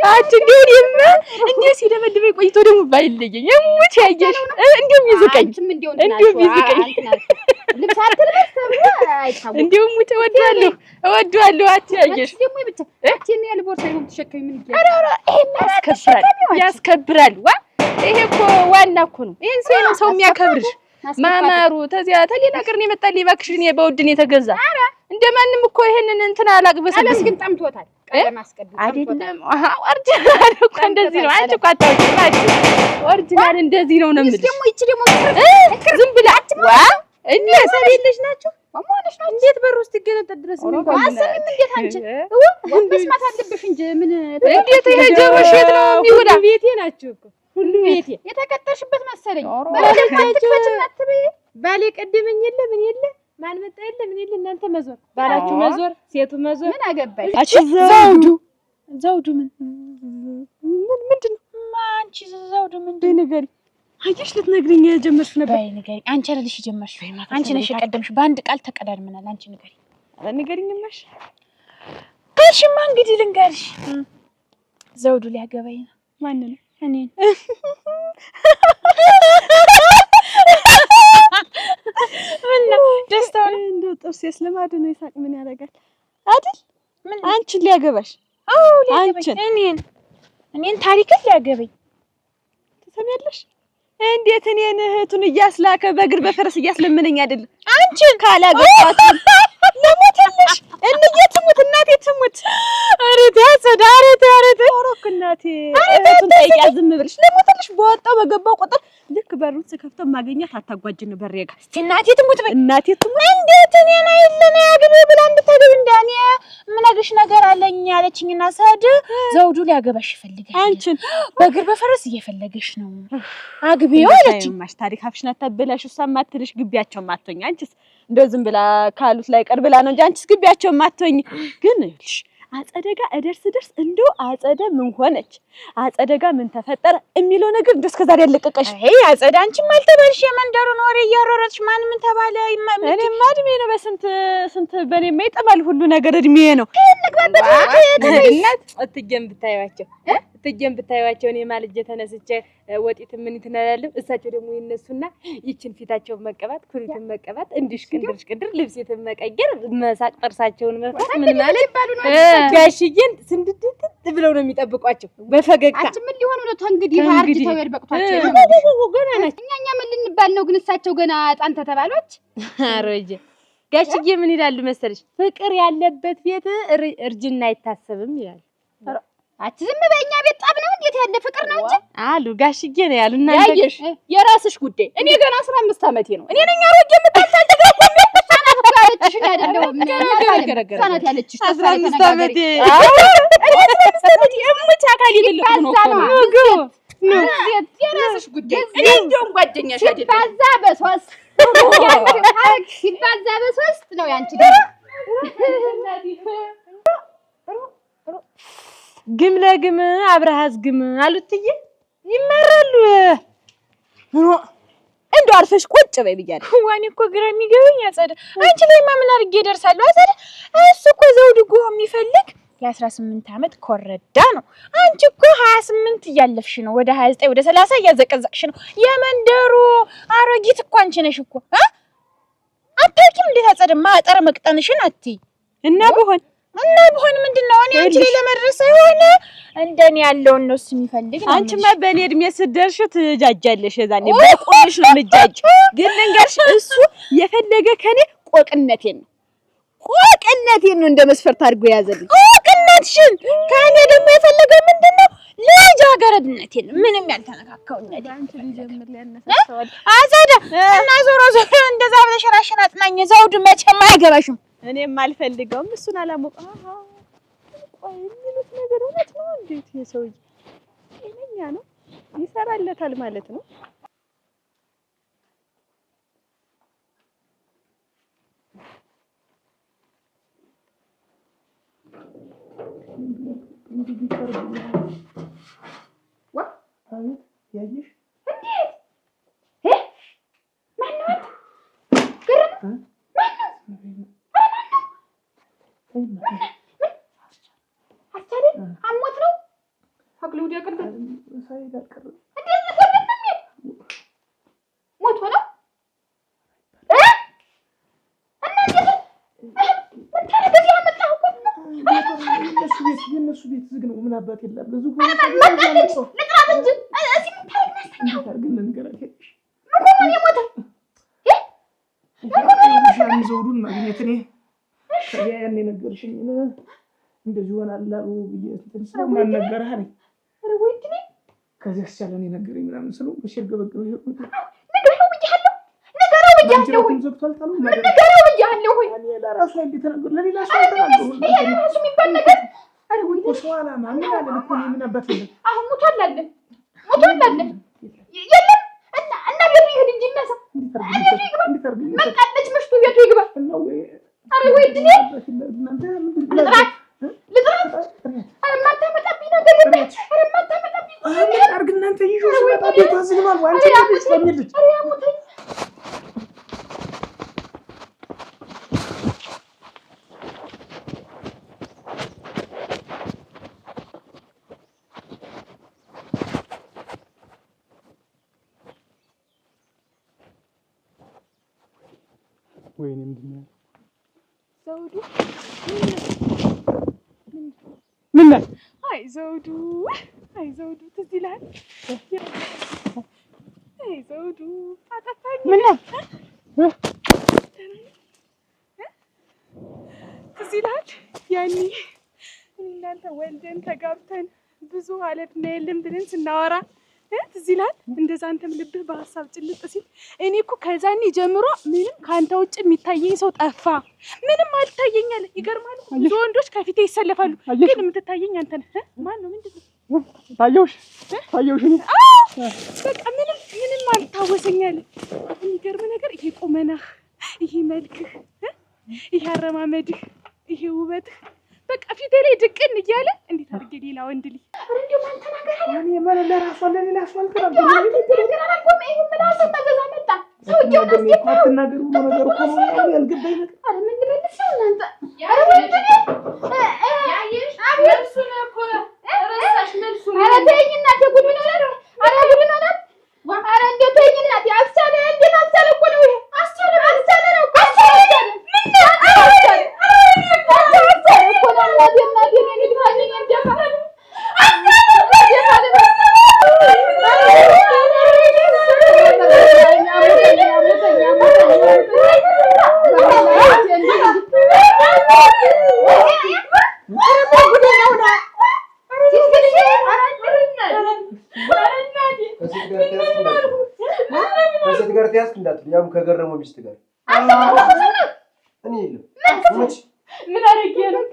አንቺ እንዴው ሲደበድበኝ ቆይቶ ደግሞ ባይለየኝ የሙት ያየሽ እንዴው ይዝቀኝ ልብስ አትልበስ ተብሎ አይታወቅም። እንዴው ሙት እወደዋለሁ። አትያየሽ ደግሞ ብቻ እቺን ያለ ቦርሳ ነው ተሸከሚ ምን ይያዝ? ያስከብራል። ዋ ይሄ እኮ ዋና እኮ ነው። ይሄን ሲሆን ነው ሰው የሚያከብርሽ። ማማሩ ተዚያ ተሌላ ነገር ነው የመጣልኝ። እባክሽ እኔ በውድ ነው የተገዛ። እንደማንም እኮ ይሄንን እንትን አላቅበሰብስ ግን ጠምቶታል። ቀለም አስቀድም አይደለም። ኦሪጂናል እኮ እንደዚህ ነው። አንቺ እኮ አታውቂም። ኦሪጂናል እንደዚህ ነው ነው የምልሽ። ደግሞ ይቺ ደግሞ ዝም ብላ ዋ እኔ ሰሌለሽ ናቸው ማማነሽ ነው። እንዴት በሩ ውስጥ ይገነጠል ድረስ ነው አሰብም። እንዴት አንቺ መስማት አለብሽ እንጂ ምን እንዴት ይሄ ጀሮሽ የት ነው የሚውላ? ቤቴ ናችሁ እኮ ሁሉ ቤቴ የተቀጠርሽበት መሰለኝ። ባሌ ቀደመኝ የለ ምን የለ ማን መጣ የለ ምን የለ እናንተ መዞር ባላችሁ መዞር ሴቱ መዞር ምን አገባሽ? አቺ ዘውዱ ምንድን ነው አንቺ ዘውዱ ምንድን ንገሪ። አየሽ ልትነግሪኝ የጀመርሽ ነበር። በይ ንገሪ። አንቺ አይደለሽ የጀመርሽው አንቺ ነሽ የቀደምሽ። በአንድ ቃል ተቀዳድመናል። አንቺ ንገሪ። አረ ንገሪኝማሽ። ከሽማ እንግዲህ ልንገርሽ ዘውዱ ሊያገባኝ ነው። ማን ነው? እኔን ምነው ደስታው እንደው ጥርሴስ ልማድ ነው። ይሳቅ ምን ያደርጋል አይደል? ምን አንቺን ሊያገባሽ? አዎ ሊያገባኝ። እኔን ታሪክን ሊያገባኝ ትሰሚያለሽ? እንዴት እኔን እህቱን እያስላከ በእግር በፈረስ እያስለመነኝ አይደል? አንቺን ካላገባሽ ለሞትልሽ እንዬ ትሙት እናቴ ትሙት። ኧረ ታሰዳ ኧረ ወሮክ እናቴ እህቱን ጠይቂያ ዝም ብለሽ ለሞትልሽ በወጣው በገባው ቁጥር ልክ በሩን ስከፍተው ማገኛት አታጓጅን በሬ ጋር እስቲ እናቴ ትሙት በይ። እናቴ ትሙት እንዴት እኔን አይደለም ያግብ ብላ እንድታገብ እንዳኔ ምነግርሽ ነገር አለኝ ያለችኝና ሰድ ዘውዱ ሊያገባሽ ይፈልጋል። አንቺን በእግር በፈረስ እየፈለገሽ ነው አግቢው አለችኝ። ማሽ ታሪክ አፍሽና ተበላሽ እሷም ማትልሽ ግቢያቸው ማትሆኝ አንቺስ እንደው ዝም ብላ ካሉት ላይ ቀር ብላ ነው እንጂ አንቺስ ግቢያቸው ማትሆኝ። ግን እልሽ አጸደጋ እደርስ እንደው አጸደ ምን ሆነች አጸደጋ ምን ተፈጠረ የሚለው ነገር እንደው እስከዛሬ ያለቀቀሽ። አይ አጸደ አንቺም አልተባልሽ የመንደሩን ወሬ እያሮረጥሽ ማን ምን ተባለ? እኔማ እድሜ ነው ስንት በኔማ ይጠማል ሁሉ ነገር እድሜ ነው። እናት እትዬም ብታዩዋቸው እኔ ማልጄ ተነስቼ ወጢት ምን ይተናላለም እሳቸው ደግሞ ይነሱና ይችን ፊታቸውን መቀባት ኩሪትን መቀባት እንድሽቅድር ልብሴትን መቀየር መሳቅ ጥርሳቸውን መፍታት ምን ማለት ጋሽዬን ስንድድት ብለው ነው የሚጠብቋቸው በፈገግታ። አንቺ ምን ሊሆኑ ነው እንግዲህ አርጅተው ያድበቅቷቸው ገና ናቸው። እኛ ምን ልንባል ነው ግን እሳቸው ገና ጣን ተባሏች። አሮጀ ጋሽዬ ምን ይላሉ መሰለሽ? ፍቅር ያለበት ቤት እርጅና አይታሰብም ይላል። አቺ ዝም በእኛ ቤት ጣብ ነው እንዴት ያለ ፍቅር ነው እንጂ አሉ ጋሽዬ ነው ያሉ። እናንተ ያየሽ የራስሽ ጉዳይ። እኔ ገና 15 ዓመቴ ነው። እኔ ነኝ አሮጌ የምታልታል ተጋቆም ሳናት ጋርልሽ አይደለም ሳናት ያለችሽ 15 ዓመቴ እሙት አካል ይልልቁ ነው ነው የራስሽ ጉዳይ። እኔ እንደውም ጓደኛሽ አይደለም ሲባዛ በሶስት ነው ያንቺ ደግሞ ግም ለግም አብረሃዝ ግም አሉትዬ ይመራሉ። እንደው አርፈሽ ቁጭ በይ ብያለሁ። ዋኔ እኮ ግራ የሚገበኝ አጸደ አንቺ ላይ ምን አድርጌ እደርሳለሁ? አጸደ እሱ እኮ ዘውድ ጎ የሚፈልግ የ18 ዓመት ኮረዳ ነው። አንቺ እኮ 28 እያለፍሽ ነው። ወደ 29 ወደ 30 እያዘቀዘቅሽ ነው። የመንደሩ አሮጊት እኮ አንቺ ነሽ እኮ አታውቂም እንዴት አጸደ ማጠር መቅጠንሽን አትይ እና በሆን ምንድነው? እኔ አንቺ ላይ ለመድረስ ሳይሆን እንደኔ ያለውን ነው እሱ የሚፈልግ ነው። አንቺማ በኔ እድሜ ስትደርሽ ትጃጃለሽ። የዛኔ በቁልሽ ነው ልጃጅ። ግን ልንገርሽ እሱ የፈለገ ከኔ ቆቅነቴን ነው እንደ መስፈርት አድርጎ ያዘልኝ። ቆቅነትሽን ከኔ ደግሞ የፈለገው ምንድነው? ልጃገረድነቴን ምንም ያልተነካከው ነገር አንቺ ሊጀምር ሊያነሳሳው አዛዳ እና ዞሮ እንደዛ ብለሽ ራስሽን አጽናኝ። ዘውዱ መቼም አይገባሽም። እኔም አልፈልገውም። እሱን አላሞቀ ቆይ የሚሉት ነገር እውነት ነው። እንዴት የሰውዬ ጤነኛ ነው? ይሰራለታል ማለት ነው። ያየሽ እንዴት ማነው ግርም አቻለ አሞት ነው አቅሉ ወዲያቀርብ ሳይድ አቀርብ ሞት ሆነ የእነሱ ቤት ዝግ ነው። ምን አባት የለም ብዙ ልጥራት እንጂ እዚህ ምን ታሪክ ግን ንገራት ምን የሞተ ሻን ዘውዱን ማግኘት እኔ ከዚያ ያኔ ነገርሽኝ እንደዚህ ይሆናል አሉ ብዬ ተንሰው ማን ነገርህ አለኝ። ኧረ ወይኔ ከዚያ ሲያለን የነገረኝ ምናምን ስለው በሽርገበገበ ይሁን ነገረው ብያለሁ ዘግቷል ታሉ ነገረው ብያለሁ ወይ እኔ ለራሱ እንዴት ተናገር ለሌላ ሰው ተናገር ለራሱ የሚባል ነገር ኧረ ወይኔ ሰው አላማ ምን አለ እኮ ምን አባት የለም አሁን ሞቷል አለ የለም እና ቤቱ ይሄድ እንጂ እናሳ መጣለች ምሽቱ ቤቱ ይግባ ኧረ ወይኔ ልጥራት ኧረ ማታመጣብኝ ነገር የለም ኧረ ማታመጣብኝ አርግ እናንተ ይጆ ሲመጣ ቤቷ ዝግማል አንቺ ልጅ ስለሚልጅ ኧረ ያሞተኝ ወይኔ ምንድን ነው ዘውዱ ምን አይ ዘውዱ ትዝ ይልሃል? አይ ዘውዱ አጠፋኝ። ምን ትዝ ይልሃል? ያኔ እናንተ ወልደን ተጋብተን ብዙ አለድና የለም ብለን ስናወራ ትዝ ይልሃል? እንደዛ አንተም ልብህ በሀሳብ ጭልጥ ሲል እኔ እኮ ከዛኔ ጀምሮ ምንም ከአንተ ውጭ የሚታየኝ ሰው ጠፋ። ምንም አልታየኛል። ይገርማል። ብዙ ወንዶች ከፊቴ ይሰለፋሉ፣ ግን የምትታየኝ አንተ ነህ። ማን ነው? ምንድን ነው? ታየውሽ እኔ በቃ ምንም አልታወሰኛል። የሚገርም ነገር ይሄ ቁመናህ፣ ይሄ መልክህ፣ ይሄ አረማመድህ፣ ይሄ ውበትህ በቃ ፊቴ ላይ ድቅን እያለ እንዴት አድርጌ ሌላ ወንድ ልጅ እንደው ማን ተናገረ? እኔ ማለት ለራሷ ለሌላ ሰው አልተናገርኩም። ሰውዬው አትናገሩ ነገር እኮ ነው ያልገባኝ ነገር። ኧረ ምን ልበልሽ ነው እናንተ? ኧረ ወይኔ ያየሽ መልሱን እኮ ረሳሽ መልሱን። ኧረ ተይኝ እናቴ ጉድ ነው ነው። ኧረ ጉድ ነው ነው። ኧረ እንደው ተይኝ እናቴ አስቻለ እንዴት አስቻለ እኮ ነው ይሄ አስቻለ ነው አስቻለ ምን አስቻለ እኮ ነው እናቴ እኔ ልታየኝ እንደፋለ ከሴት ጋር ተያዝክ እንዳትል ያም ከገረመው ሚስት ጋር እኔ የለም ምን አረጌ ነው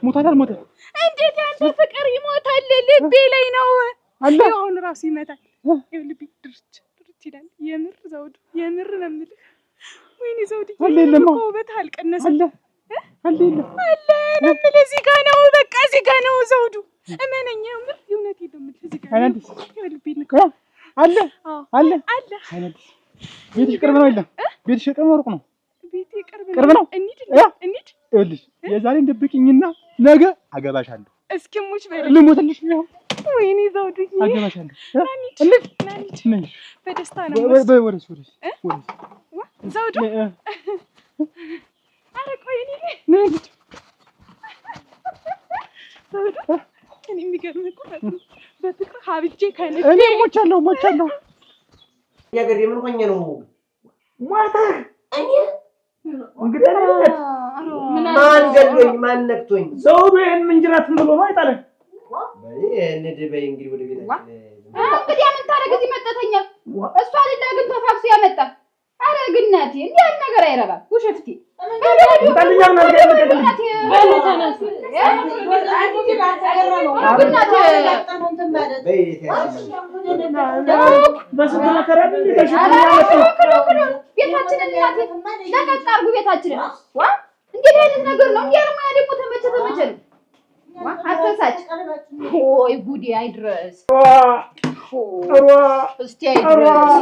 ሞታል አልሞተም? እንዴት ያንተ ፍቅር ይሞታል? ልቤ ላይ ነው አሁን ራሱ ይመታል። ይኸው ልቤ ድርች ይላል። የምር ዘውዱ የምር ነው የምልህ። ወይኔ ዘውዱ ውበት አልቀነሰም አለ ነው የምልህ። እዚህ ጋ ነው በቃ እዚህ ጋ ነው ዘውዱ። እመነኝ የምር እውነቴን ነው የምልህ። እዚህ ጋ ነው ይኸው ልቤ ነው አለ ቤትሽ ቅርብ ነው የለም? ቤትሽ ቅርብ ነው ሩቅ ነው? ቤቴ ቅርብ ነው። እንሂድ ይኸውልሽ የዛሬን ደብቂኝና ነገ አገባሻለሁ። እስኪ ሙች በል ልሞትልሽ ነው። ወይኔ ዘውዱ አገባሻለሁ። እንሂድ በደስታ ነው ወደስ ዘውዱ። ኧረ ቆይ ዘውዱ እኔ የሚገርምህ እኮ በፍቅር ሀብጄ ከልቤ እኔ ሞቻለሁ። ያገር የምን ሆኜ ነው ሞታ እኔ እንግዲህ ማን ገዶኝ ማን ነክቶኝ ዘውዱ ይሄን ምንጅራትን ብሎ ነው አይጣለን። በይ እንግዲህ ወደ ቤታችን እንግዲህ ምን ታደርግ እዚህ መጠተኛል። እሷ አይደለ ግን ተፋፍሶ ያመጣ። ኧረ ግናቴ እንዲህ ያን ነገር አይረባም። ውሽፍቲ ታልኛው ነገር ያመጣልኝ ቤታችንን ለቀቅ አድርጉ። ቤታችንን እንዴት አይነት ነገር ነው? እንዲያርማ ደግሞ ተመቸ ነው አስተሳች ሆይ ጉዴ አይድረስ እስቲ አይድረስ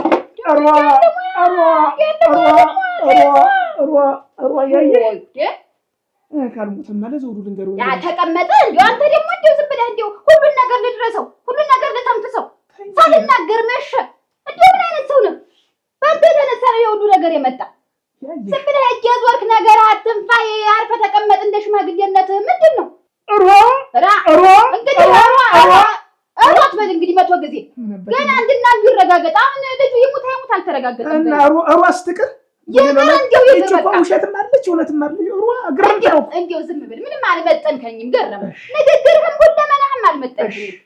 ካልሞትማ ለዘውዱ ልንገረው ያ ተቀመጠ። እንደው አንተ ደግሞ እንደው ዝም ብለህ እንደው ሁሉን ነገር ልድረሰው ሁሉን ነገር ልተምትሰው ሳልናገር መሸ። እንደው ምን አይነት ሰው ነው? በአንተ የተነሳ ነው የሁሉ ነገር የመጣ። ዝም ብለህ እጅ ያዞርክ ነገር አላረጋገጥም እና ሩዋ ስትቀር ውሸትም አለች እውነትም አለች። ሩዋ ግርምት ነው። እንዲያው ዝም ብል ምንም አልመጠንከኝም። ገረመ ንግግርህም ሁለመናህም አልመጠንከኝም።